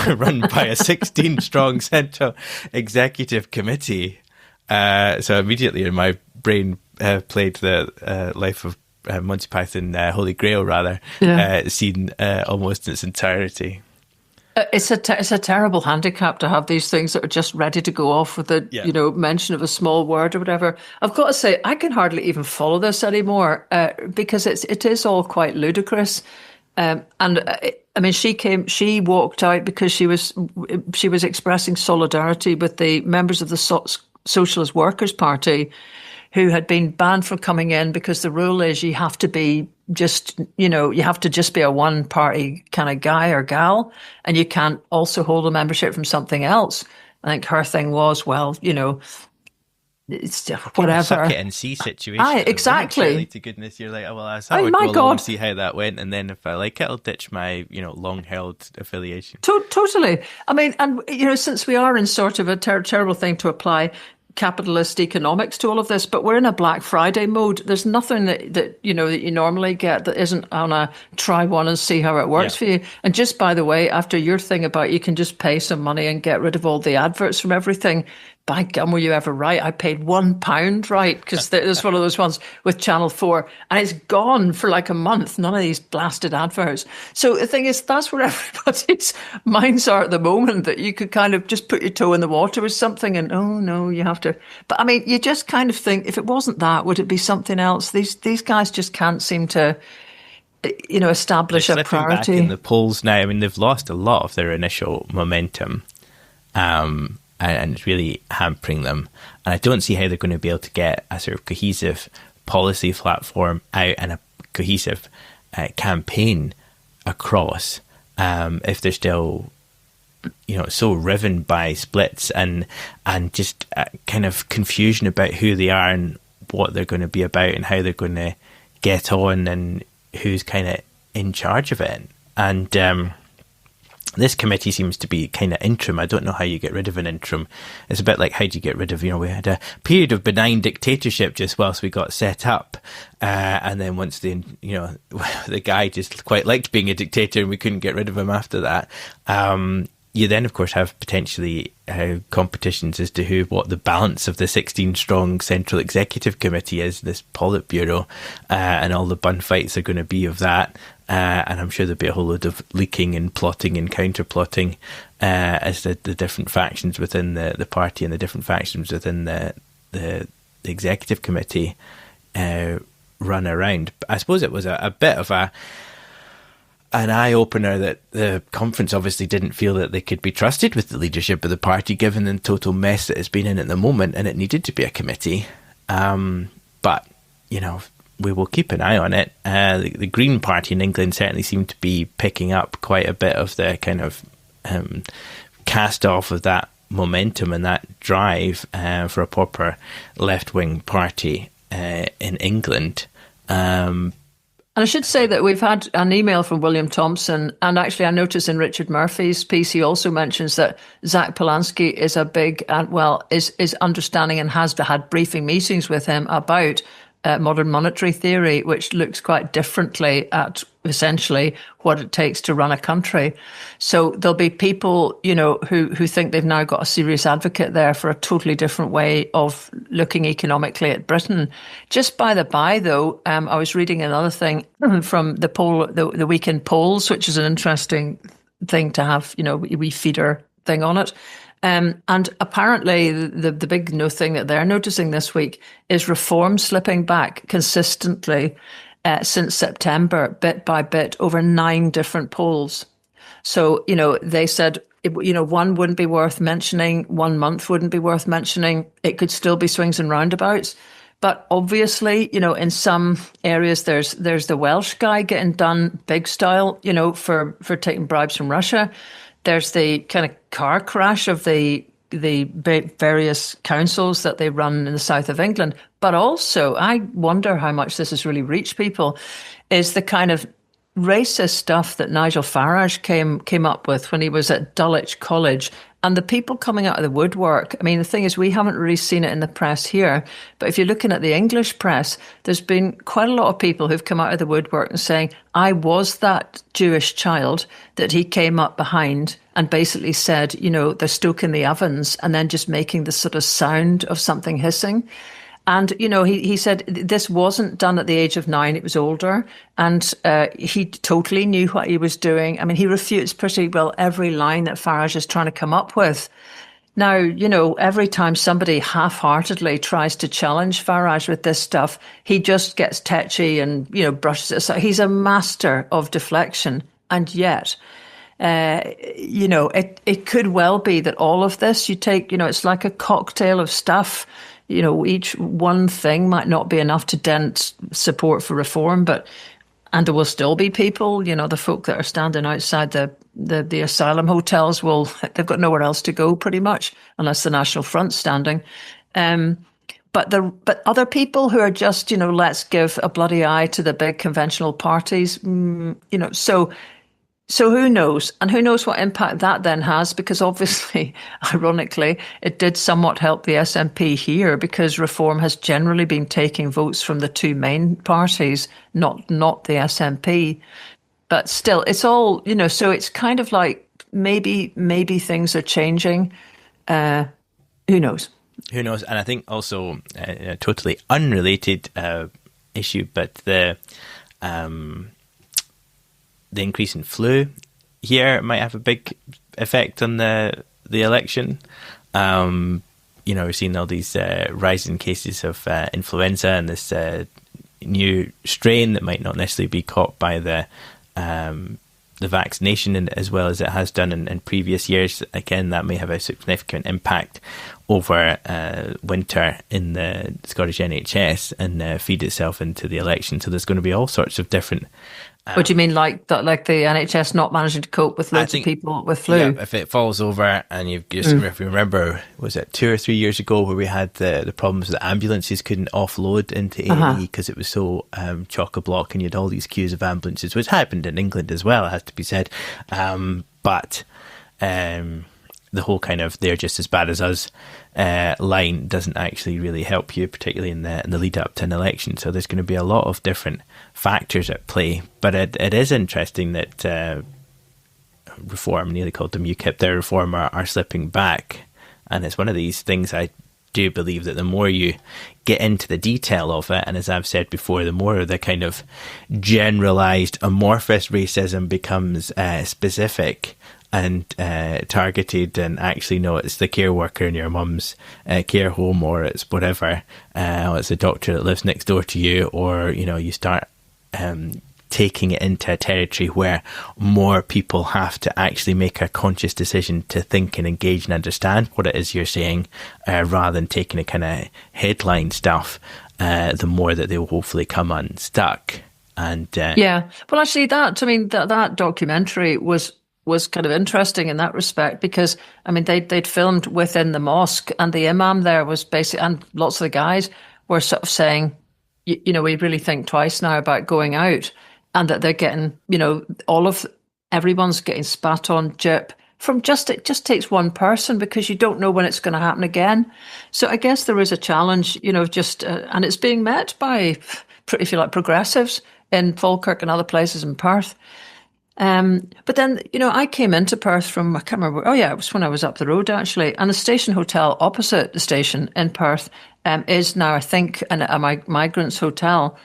B: run by a 16-strong central executive committee. So immediately in my brain played the life of Monty Python, Holy Grail, rather, seen almost in its entirety.
A: It's a terrible handicap to have these things that are just ready to go off with the mention of a small word or whatever. I've got to say, I can hardly even follow this anymore because it is all quite ludicrous. She walked out because she was expressing solidarity with the members of the Socialist Workers' Party, who had been banned from coming in because the rule is you have to be just, you have to just be a one party kind of guy or gal, and you can't also hold a membership from something else. I think her thing was, well, it's whatever.
B: Suck it and see situation.
A: Aye, exactly.
B: Really, to goodness, you're like, oh, well, that's how
A: Oh,
B: I
A: my
B: go along
A: God.
B: and see how that went, and then if I like it, I'll ditch my, long-held affiliation.
A: Totally. I mean, and since we are in sort of a terrible thing to apply capitalist economics to all of this, but we're in a Black Friday mode. There's nothing that you normally get that isn't on a try one and see how it works for you. And just by the way, after your thing about you can just pay some money and get rid of all the adverts from everything, by gum, were you ever right? I paid £1, right? Because there's one of those ones with Channel 4, and it's gone for like a month. None of these blasted adverts. So the thing is, that's where everybody's minds are at the moment, that you could kind of just put your toe in the water with something and, oh no, you have to. But I mean, you just kind of think, if it wasn't that, would it be something else? These guys just can't seem to, establish a priority.
B: Back in the polls now. I mean, they've lost a lot of their initial momentum. And it's really hampering them. And I don't see how they're going to be able to get a sort of cohesive policy platform out and a cohesive campaign across if they're still, so riven by splits and just kind of confusion about who they are and what they're going to be about and how they're going to get on and who's kind of in charge of it. And this committee seems to be kind of interim. I don't know how you get rid of an interim. It's a bit like, how do you get rid of, we had a period of benign dictatorship just whilst we got set up. And then once the guy just quite liked being a dictator and we couldn't get rid of him after that. You then, of course, have potentially competitions as to what the balance of the 16-strong Central Executive Committee is, this Politburo, and all the bun fights are going to be of that. And I'm sure there'll be a whole load of leaking and plotting and counter-plotting as the different factions within the party and the different factions within the Executive Committee run around. But I suppose it was a bit of an eye-opener that the conference obviously didn't feel that they could be trusted with the leadership of the party, given the total mess that it's been in at the moment, and it needed to be a committee. But, we will keep an eye on it. The Green Party in England certainly seemed to be picking up quite a bit of the kind of cast off of that momentum and that drive for a proper left-wing party in England.
A: And I should say that we've had an email from William Thompson, and actually I noticed in Richard Murphy's piece, he also mentions that Zach Polanski is a big, is understanding and has had briefing meetings with him about modern monetary theory, which looks quite differently at essentially what it takes to run a country. So there'll be people, who think they've now got a serious advocate there for a totally different way of looking economically at Britain. Just by the by, though, I was reading another thing from the poll, the weekend polls, which is an interesting thing to have, we feeder thing on it. And apparently the big thing that they're noticing this week is Reform slipping back consistently since September, bit by bit, over 9 different polls. So, they said, one wouldn't be worth mentioning, 1 month wouldn't be worth mentioning. It could still be swings and roundabouts. But obviously, in some areas, there's the Welsh guy getting done big style, for taking bribes from Russia. There's the kind of car crash of the various councils that they run in the south of England. But also, I wonder how much this has really reached people, is the kind of racist stuff that Nigel Farage came up with when he was at Dulwich College. And the people coming out of the woodwork, I mean, the thing is, we haven't really seen it in the press here, but if you're looking at the English press, there's been quite a lot of people who've come out of the woodwork and saying, I was that Jewish child that he came up behind and basically said, they're stoking the ovens, and then just making the sort of sound of something hissing. And, he said this wasn't done at the age of 9, it was older. And he totally knew what he was doing. I mean, he refutes pretty well every line that Farage is trying to come up with. Now, every time somebody half-heartedly tries to challenge Farage with this stuff, he just gets tetchy and, brushes it aside. He's a master of deflection. And yet, it could well be that all of this, you take, it's like a cocktail of stuff. Each one thing might not be enough to dent support for reform, but And there will still be people, the folk that are standing outside the asylum hotels they've got nowhere else to go pretty much, unless the National Front's standing. But other people who are just, let's give a bloody eye to the big conventional parties, so who knows? And who knows what impact that then has? Because obviously, ironically, it did somewhat help the SNP here, because Reform has generally been taking votes from the two main parties, not the SNP. But still, it's all, so it's kind of like maybe things are changing. Who knows?
B: Who knows? And I think also a totally unrelated issue, but the increase in flu here might have a big effect on the election. We're seeing all these rising cases of influenza and this new strain that might not necessarily be caught by the vaccination as well as it has done in previous years. Again, that may have a significant impact over winter in the Scottish NHS and feed itself into the election. So there's going to be all sorts of different.
A: What do you mean, like the NHS not managing to cope with loads of people with flu?
B: Yeah, if it falls over, and if you remember, was it 2 or 3 years ago where we had the problems that ambulances couldn't offload into A&E because it was so chock-a-block, and you had all these queues of ambulances, which happened in England as well, it has to be said. But the whole kind of "they're just as bad as us" line doesn't actually really help you, particularly in the lead up to an election. So there's going to be a lot of different factors at play. But it is interesting that Reform, nearly called them UKIP, their Reform are slipping back. And it's one of these things I do believe that the more you get into the detail of it, and as I've said before, the more the kind of generalised amorphous racism becomes specific and targeted, and actually it's the care worker in your mum's care home, or it's whatever, or it's the doctor that lives next door to you, or you start taking it into a territory where more people have to actually make a conscious decision to think and engage and understand what it is you're saying, rather than taking a kind of headline stuff, the more that they will hopefully come unstuck. And
A: well, actually, that documentary was kind of interesting in that respect, because they'd filmed within the mosque, and the imam there was basically, and lots of the guys were sort of saying, we really think twice now about going out, and that they're getting, everyone's getting spat on, gyp from it just takes one person, because you don't know when it's going to happen again. So I guess there is a challenge, and it's being met by, if you like, progressives in Falkirk and other places in Perth. But then, I came into Perth from, I can't remember, it was when I was up the road actually, and the station hotel opposite the station in Perth is now, I think, a migrants hotel.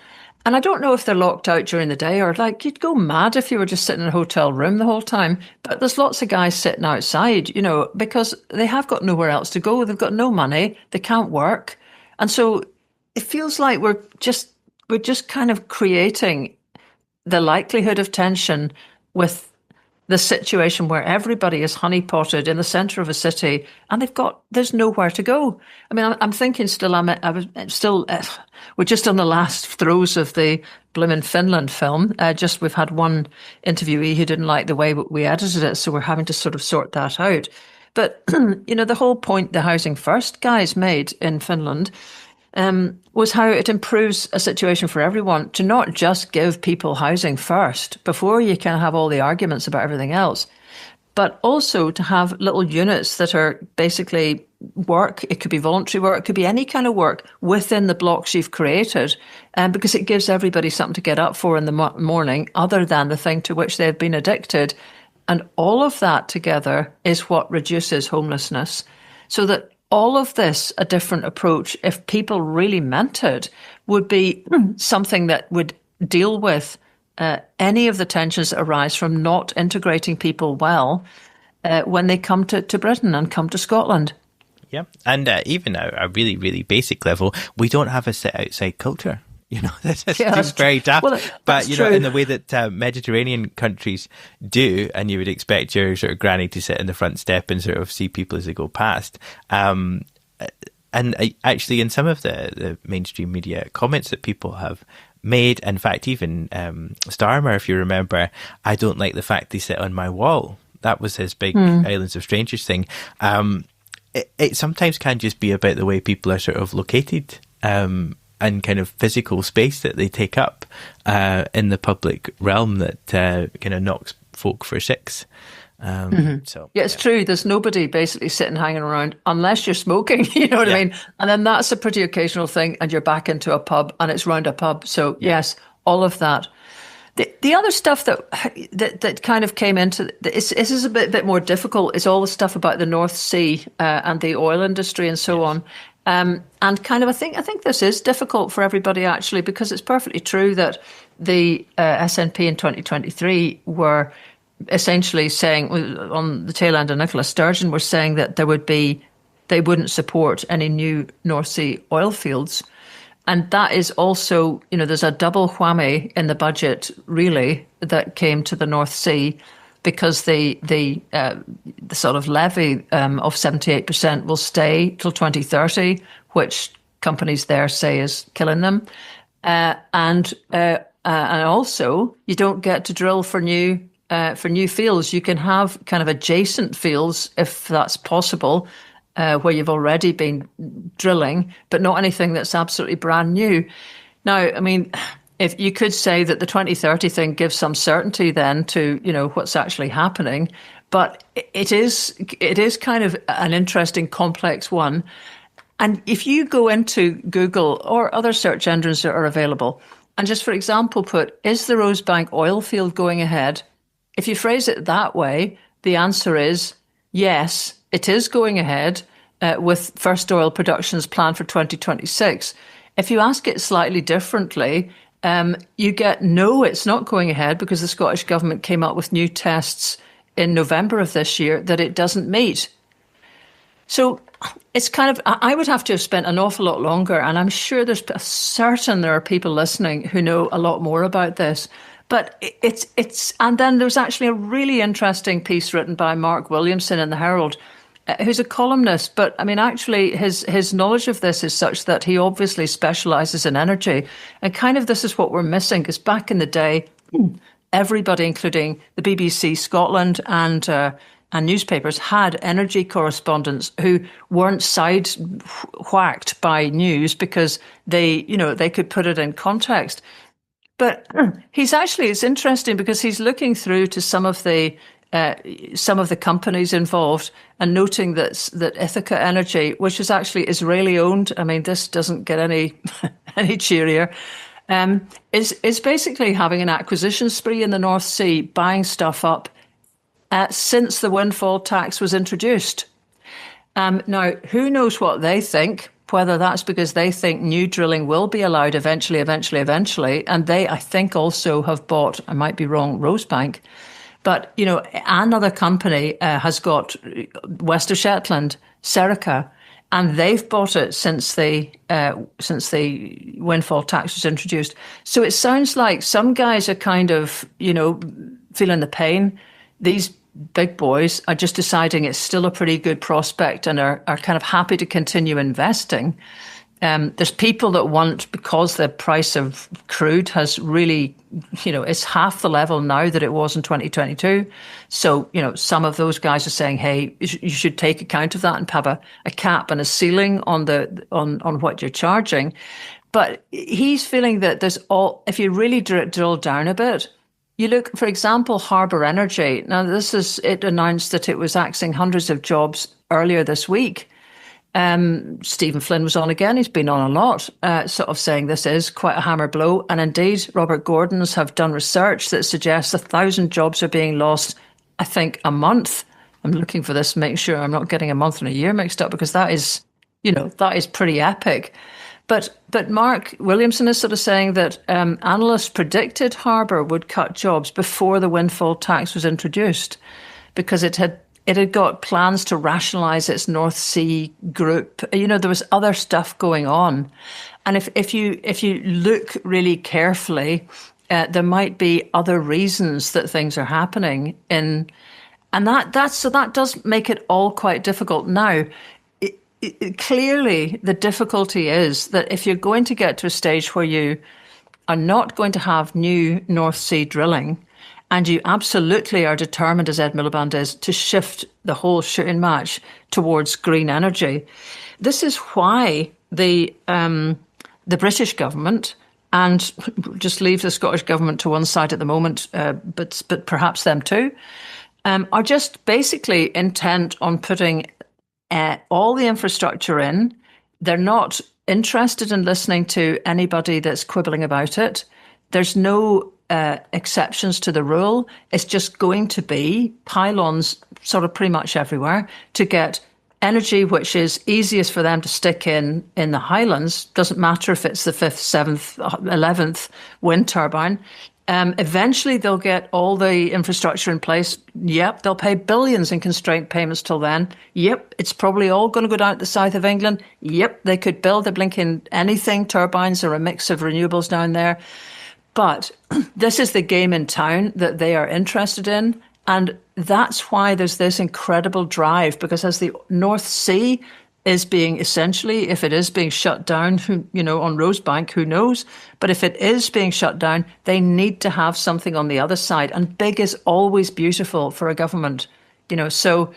A: And I don't know if they're locked out during the day, or you'd go mad if you were just sitting in a hotel room the whole time. But there's lots of guys sitting outside, because they have got nowhere else to go. They've got no money. They can't work. And so it feels like we're just kind of creating the likelihood of tension with the situation where everybody is honeypotted in the centre of a city, and there's nowhere to go. I'm thinking still, we're just on the last throes of the Bloomin' Finland film. We've had one interviewee who didn't like the way we edited it, so we're having to sort of sort that out. But, the whole point the Housing First guys made in Finland was how it improves a situation for everyone, to not just give people housing first before you can have all the arguments about everything else, but also to have little units that are basically work. It could be voluntary work, it could be any kind of work within the blocks you've created, because it gives everybody something to get up for in the morning other than the thing to which they've been addicted. And all of that together is what reduces homelessness. So that all of this, a different approach, if people really meant it, would be something that would deal with any of the tensions that arise from not integrating people well when they come to Britain and come to Scotland.
B: Yeah, and even at a really, really basic level, we don't have a sit-outside culture. This is very daft. Well, but, in the way that Mediterranean countries do, and you would expect your sort of granny to sit in the front step and sort of see people as they go past. And actually, in some of the mainstream media comments that people have made. In fact, even Starmer, if you remember, I don't like the fact they sit on my wall. That was his big Islands of Strangers thing. It sometimes can just be about the way people are sort of located and kind of physical space that they take up in the public realm that kind of knocks folk for six. So
A: yeah, it's true. There's nobody basically sitting hanging around unless you're smoking, you know what I mean? And then that's a pretty occasional thing, and you're back into a pub and it's round a pub. So yes, all of that. The other stuff that kind of came into this is a bit more difficult is all the stuff about the North Sea and the oil industry and so on. And kind of I think this is difficult for everybody actually, because it's perfectly true that the SNP in 2023 were essentially saying, on the tail end of Nicola Sturgeon, were saying that they wouldn't support any new North Sea oil fields. And that is also, there's a double whammy in the budget, really, that came to the North Sea, because the sort of levy of 78% will stay till 2030, which companies there say is killing them. And also, you don't get to drill for new fields. You can have kind of adjacent fields, if that's possible, where you've already been drilling, but not anything that's absolutely brand new. Now, I mean, if you could say that the 2030 thing gives some certainty then to, what's actually happening, but it is kind of an interesting, complex one. And if you go into Google or other search engines that are available, and just for example, put, is the Rosebank oil field going ahead? If you phrase it that way, the answer is yes, it is going ahead with first oil productions planned for 2026. If you ask it slightly differently, you get no, it's not going ahead, because the Scottish Government came up with new tests in November of this year that it doesn't meet. So it's kind of, I would have to have spent an awful lot longer, and I'm sure there are people listening who know a lot more about this. But it's and then there's actually a really interesting piece written by Mark Williamson in the Herald, who's a columnist. But I mean, actually, his knowledge of this is such that he obviously specialises in energy. And kind of this is what we're missing, because back in the day, everybody, including the BBC Scotland and newspapers, had energy correspondents who weren't side-whacked by news because they could put it in context. But it's interesting because he's looking through to some of the companies involved and noting that Ithaca Energy, which is actually Israeli owned, I mean, this doesn't get any cheerier, is basically having an acquisition spree in the North Sea, buying stuff up since the windfall tax was introduced. Now, who knows what they think? Whether that's because they think new drilling will be allowed eventually. And they, I think, also have bought, I might be wrong, Rosebank. But, another company has got West of Shetland, Serica, and they've bought it since the windfall tax was introduced. So it sounds like some guys are kind of, feeling the pain. These big boys are just deciding it's still a pretty good prospect and are kind of happy to continue investing. There's people that want, because the price of crude has really, it's half the level now that it was in 2022. So, some of those guys are saying, hey, you should take account of that and have a cap and a ceiling on what you're charging. But he's feeling that if you really drill down a bit, you look, for example, Harbour Energy. Now, it announced that it was axing hundreds of jobs earlier this week. Stephen Flynn was on again. He's been on a lot, sort of saying this is quite a hammer blow. And indeed, Robert Gordon's have done research that suggests 1,000 jobs are being lost, I think, a month. I'm looking for this, making sure I'm not getting a month and a year mixed up, because that is pretty epic. But Mark Williamson is sort of saying that analysts predicted Harbour would cut jobs before the windfall tax was introduced, because it had got plans to rationalise its North Sea group. There was other stuff going on, and if you look really carefully, there might be other reasons that things are happening and that does make it all quite difficult now. Clearly, the difficulty is that if you're going to get to a stage where you are not going to have new North Sea drilling, and you absolutely are determined, as Ed Miliband is, to shift the whole shooting match towards green energy, this is why the British government, and just leave the Scottish government to one side at the moment, but perhaps them too, are just basically intent on putting all the infrastructure in. They're not interested in listening to anybody that's quibbling about it. There's no exceptions to the rule. It's just going to be pylons sort of pretty much everywhere to get energy which is easiest for them to stick in the Highlands. Doesn't matter if it's the 5th, 7th, 11th wind turbine. Eventually they'll get all the infrastructure in place. Yep, they'll pay billions in constraint payments till then. Yep, it's probably all going to go down to the south of England. Yep, they could build a blinking anything, turbines or a mix of renewables down there. But this is the game in town that they are interested in. And that's why there's this incredible drive, because as the North Sea is being essentially, if it is being shut down, on Rosebank, who knows? But if it is being shut down, they need to have something on the other side. And big is always beautiful for a government, So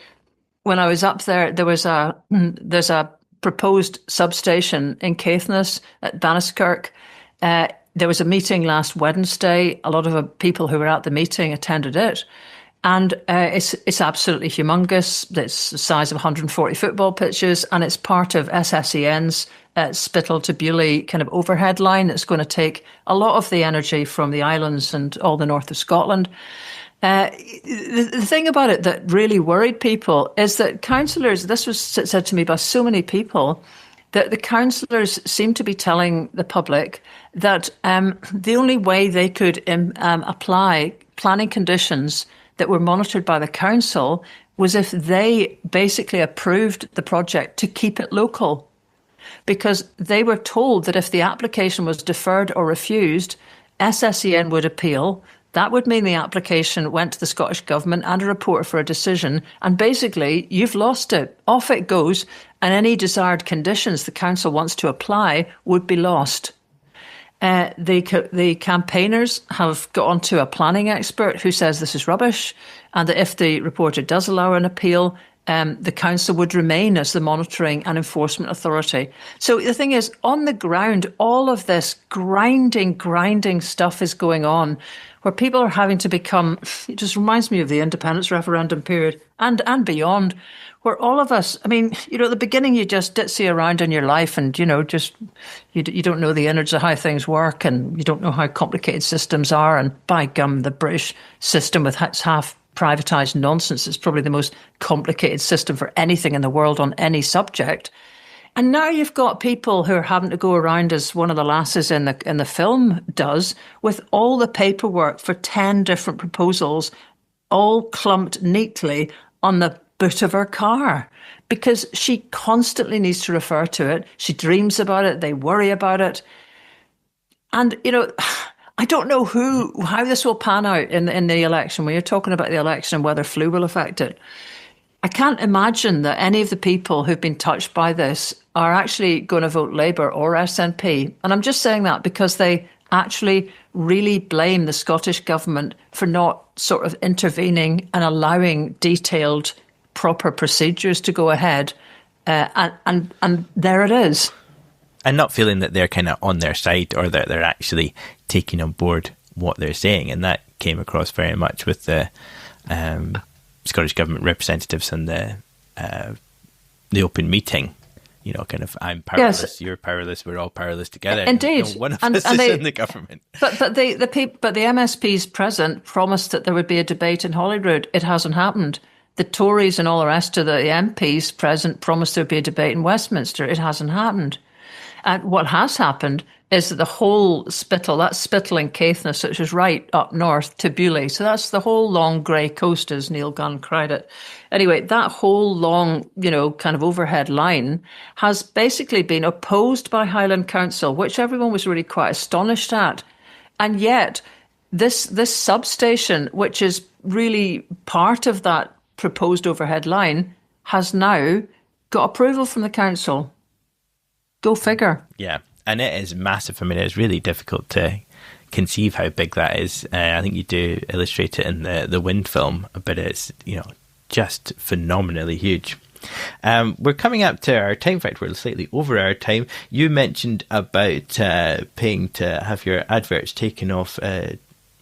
A: when I was up there, there's a proposed substation in Caithness at Banniskirk. There was a meeting last Wednesday. A lot of the people who were at the meeting attended it. And it's absolutely humongous. It's the size of 140 football pitches, and it's part of SSEN's Spittal to Bewley kind of overhead line that's going to take a lot of the energy from the islands and all the north of Scotland. The thing about it that really worried people is that councillors, this was said to me by so many people, that the councillors seem to be telling the public that the only way they could apply planning conditions that were monitored by the council was if they basically approved the project to keep it local. Because they were told that if the application was deferred or refused, SSEN would appeal. That would mean the application went to the Scottish Government and a report for a decision. And basically, you've lost it. Off it goes. And any desired conditions the council wants to apply would be lost. The campaigners have got onto a planning expert who says this is rubbish, and that if the reporter does allow an appeal, the council would remain as the monitoring and enforcement authority. So the thing is, on the ground, all of this grinding stuff is going on, where people are having to become, it just reminds me of the independence referendum period and beyond, where all of us, at the beginning you just ditzy around in your life and, you don't know the innards of how things work and you don't know how complicated systems are. And by gum, the British system with its half privatised nonsense is probably the most complicated system for anything in the world on any subject. And now you've got people who are having to go around, as one of the lasses in the film does, with all the paperwork for 10 different proposals, all clumped neatly on the boot of her car, because she constantly needs to refer to it. She dreams about it. They worry about it. And, I don't know how this will pan out in the election. When you're talking about the election and whether flu will affect it, I can't imagine that any of the people who've been touched by this are actually going to vote Labour or SNP. And I'm just saying that because they actually really blame the Scottish Government for not sort of intervening and allowing detailed, proper procedures to go ahead. And there it is.
B: And not feeling that they're kind of on their side or that they're actually taking on board what they're saying. And that came across very much with the Scottish Government representatives and the open meeting. Kind of, I'm powerless, yes. You're powerless, we're all powerless together.
A: Indeed.
B: One of us is in the government.
A: But the MSPs present promised that there would be a debate in Holyrood. It hasn't happened. The Tories and all the rest of the MPs present promised there would be a debate in Westminster. It hasn't happened. And what has happened is that the whole Spittal, that's Spittal and Caithness, which is right up north to Bewley. So that's the whole long grey coast, as Neil Gunn cried it. Anyway, that whole long, kind of overhead line has basically been opposed by Highland Council, which everyone was really quite astonished at. And yet, this substation, which is really part of that proposed overhead line, has now got approval from the council. Go figure.
B: Yeah. And it is massive. I mean, it's really difficult to conceive how big that is. I think you do illustrate it in the Wind film, but it's, just phenomenally huge. We're coming up to our time. In fact, we're slightly over our time. You mentioned about paying to have your adverts taken off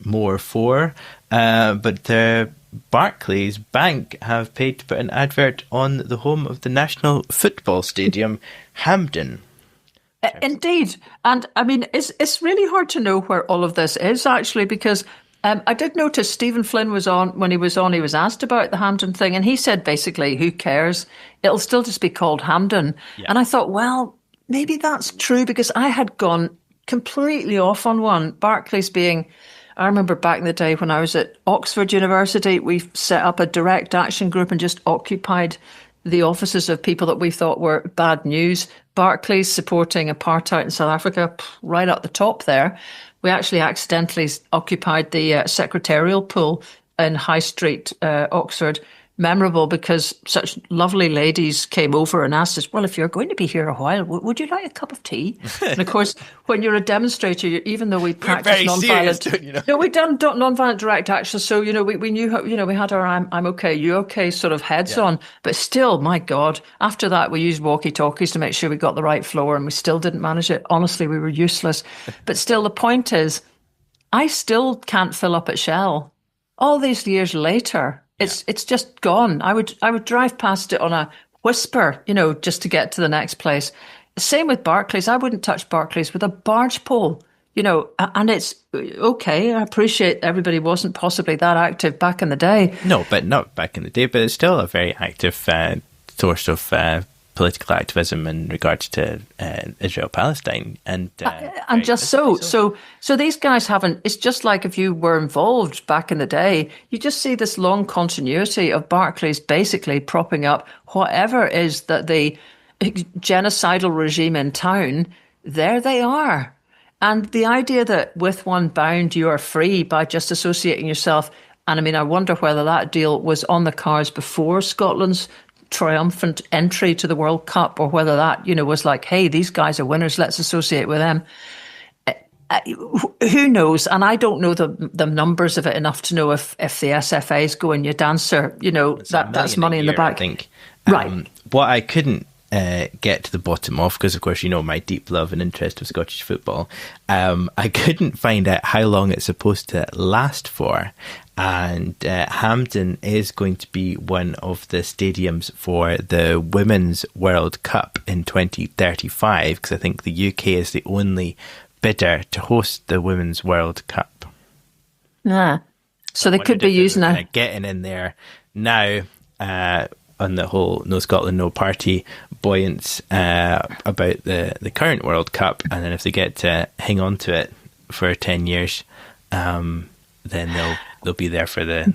B: more for, but Barclays Bank have paid to put an advert on the home of the National Football Stadium, Hamden.
A: Indeed. And I mean, it's really hard to know where all of this is, actually, because I did notice Stephen Flynn was on. When he was on, he was asked about the Hamden thing, and he said basically, who cares? It'll still just be called Hamden. Yeah. And I thought, well, maybe that's true, because I had gone completely off on one. Barclays being, I remember back in the day when I was at Oxford University, we set up a direct action group and just occupied the offices of people that we thought were bad news. Barclays supporting apartheid in South Africa, right up the top there. We actually accidentally occupied the secretarial pool in High Street, Oxford. Memorable because such lovely ladies came over and asked us, well, if you're going to be here a while, would you like a cup of tea? And of course, when you're a demonstrator, even though we practice non-violent, we've done non-violent direct action. So, we knew how, we had our I'm okay, you okay sort of heads on. But still, my God, after that, we used walkie-talkies to make sure we got the right floor, and we still didn't manage it. Honestly, we were useless. But still, the point is, I still can't fill up at Shell. All these years later, it's just gone. I would drive past it on a whisper, just to get to the next place. Same with Barclays. I wouldn't touch Barclays with a barge pole, and it's okay. I appreciate everybody wasn't possibly that active back in the day.
B: No, but not back in the day, but it's still a very active source of political activism in regards to Israel-Palestine, and
A: just so these guys haven't. It's just like if you were involved back in the day, you just see this long continuity of Barclays basically propping up whatever is that the genocidal regime in town. There they are, and the idea that with one bound you are free by just associating yourself. And I mean, I wonder whether that deal was on the cards before Scotland's triumphant entry to the World Cup, or whether that, was like, hey, these guys are winners, let's associate with them. Who knows? And I don't know the numbers of it enough to know if the SFAs go in your dancer, that's money in the bank.
B: I think.
A: Right.
B: What I couldn't get to the bottom of, because of course my deep love and interest of Scottish football, I couldn't find out how long it's supposed to last for. And Hampden is going to be one of the stadiums for the Women's World Cup in 2035, because I think the UK is the only bidder to host the Women's World Cup.
A: Yeah, so they could be using that.
B: Getting in there now on the whole No Scotland, No Party buoyance about the current World Cup, and then if they get to hang on to it for 10 years, then they'll be there for the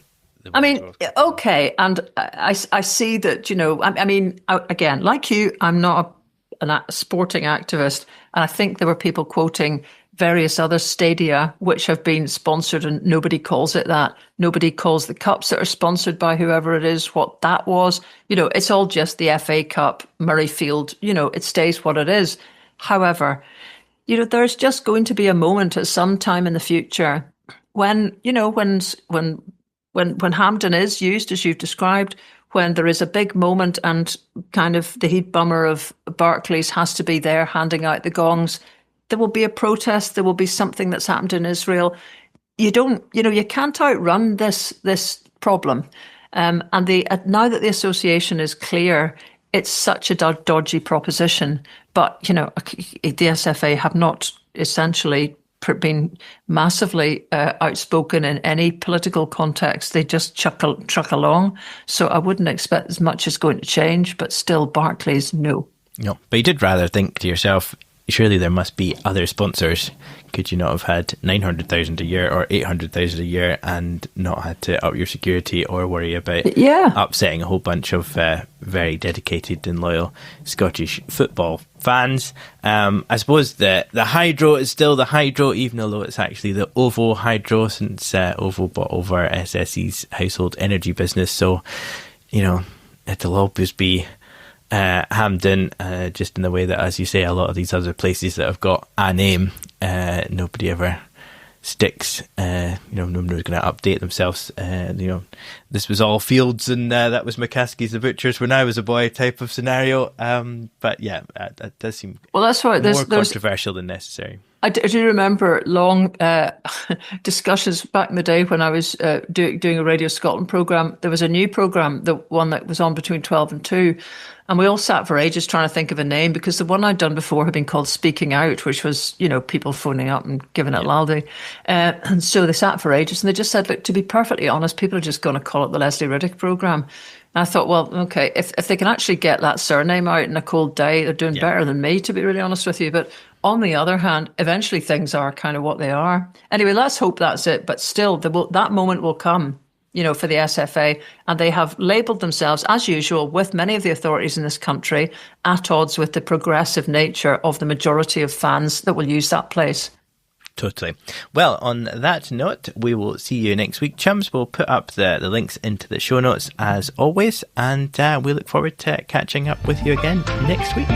A: I mean, okay, and I see that, I mean, again, like you, I'm not a sporting activist, and I think there were people quoting various other stadia which have been sponsored, and nobody calls it that. Nobody calls the cups that are sponsored by whoever it is what that was. It's all just the FA Cup, Murrayfield, it stays what it is. However, there's just going to be a moment at some time in the future when Hampden is used, as you've described, when there is a big moment and kind of the heat bummer of Barclays has to be there handing out the gongs, there will be a protest, there will be something that's happened in Israel. You can't outrun this problem. And now that the association is clear, it's such a dodgy proposition. But, the SFA have not essentially been massively outspoken in any political context. They just truck along. So I wouldn't expect as much is going to change, but still Barclays, no.
B: No, but you did rather think to yourself, surely there must be other sponsors. Could you not have had 900,000 a year or 800,000 a year and not had to up your security or worry about upsetting a whole bunch of very dedicated and loyal Scottish football fans? I suppose the hydro is still the hydro, even although it's actually the OVO hydro, since OVO bought over SSE's household energy business. So, it'll always be Hamden, just in the way that, as you say, a lot of these other places that have got a name, nobody ever sticks. Nobody's going to update themselves. This was all fields, and that was McCaskey's the Butchers when I was a boy type of scenario. But yeah, that does seem
A: that's right.
B: More controversial than necessary.
A: I do remember long discussions back in the day when I was doing a Radio Scotland programme. There was a new programme, the one that was on between 12 and 2, and we all sat for ages trying to think of a name, because the one I'd done before had been called Speaking Out, which was, people phoning up and giving it loudly. And so they sat for ages, and they just said, look, to be perfectly honest, people are just going to call it the Lesley Riddoch programme. And I thought, well, okay, if they can actually get that surname out in a cold day, they're doing better than me, to be really honest with you. But on the other hand, eventually things are kind of what they are. Anyway, let's hope that's it. But still, that moment will come, for the SFA. And they have labelled themselves, as usual, with many of the authorities in this country, at odds with the progressive nature of the majority of fans that will use that place.
B: Totally. Well, on that note, we will see you next week, chums. We'll put up the links into the show notes as always, and we look forward to catching up with you again next week.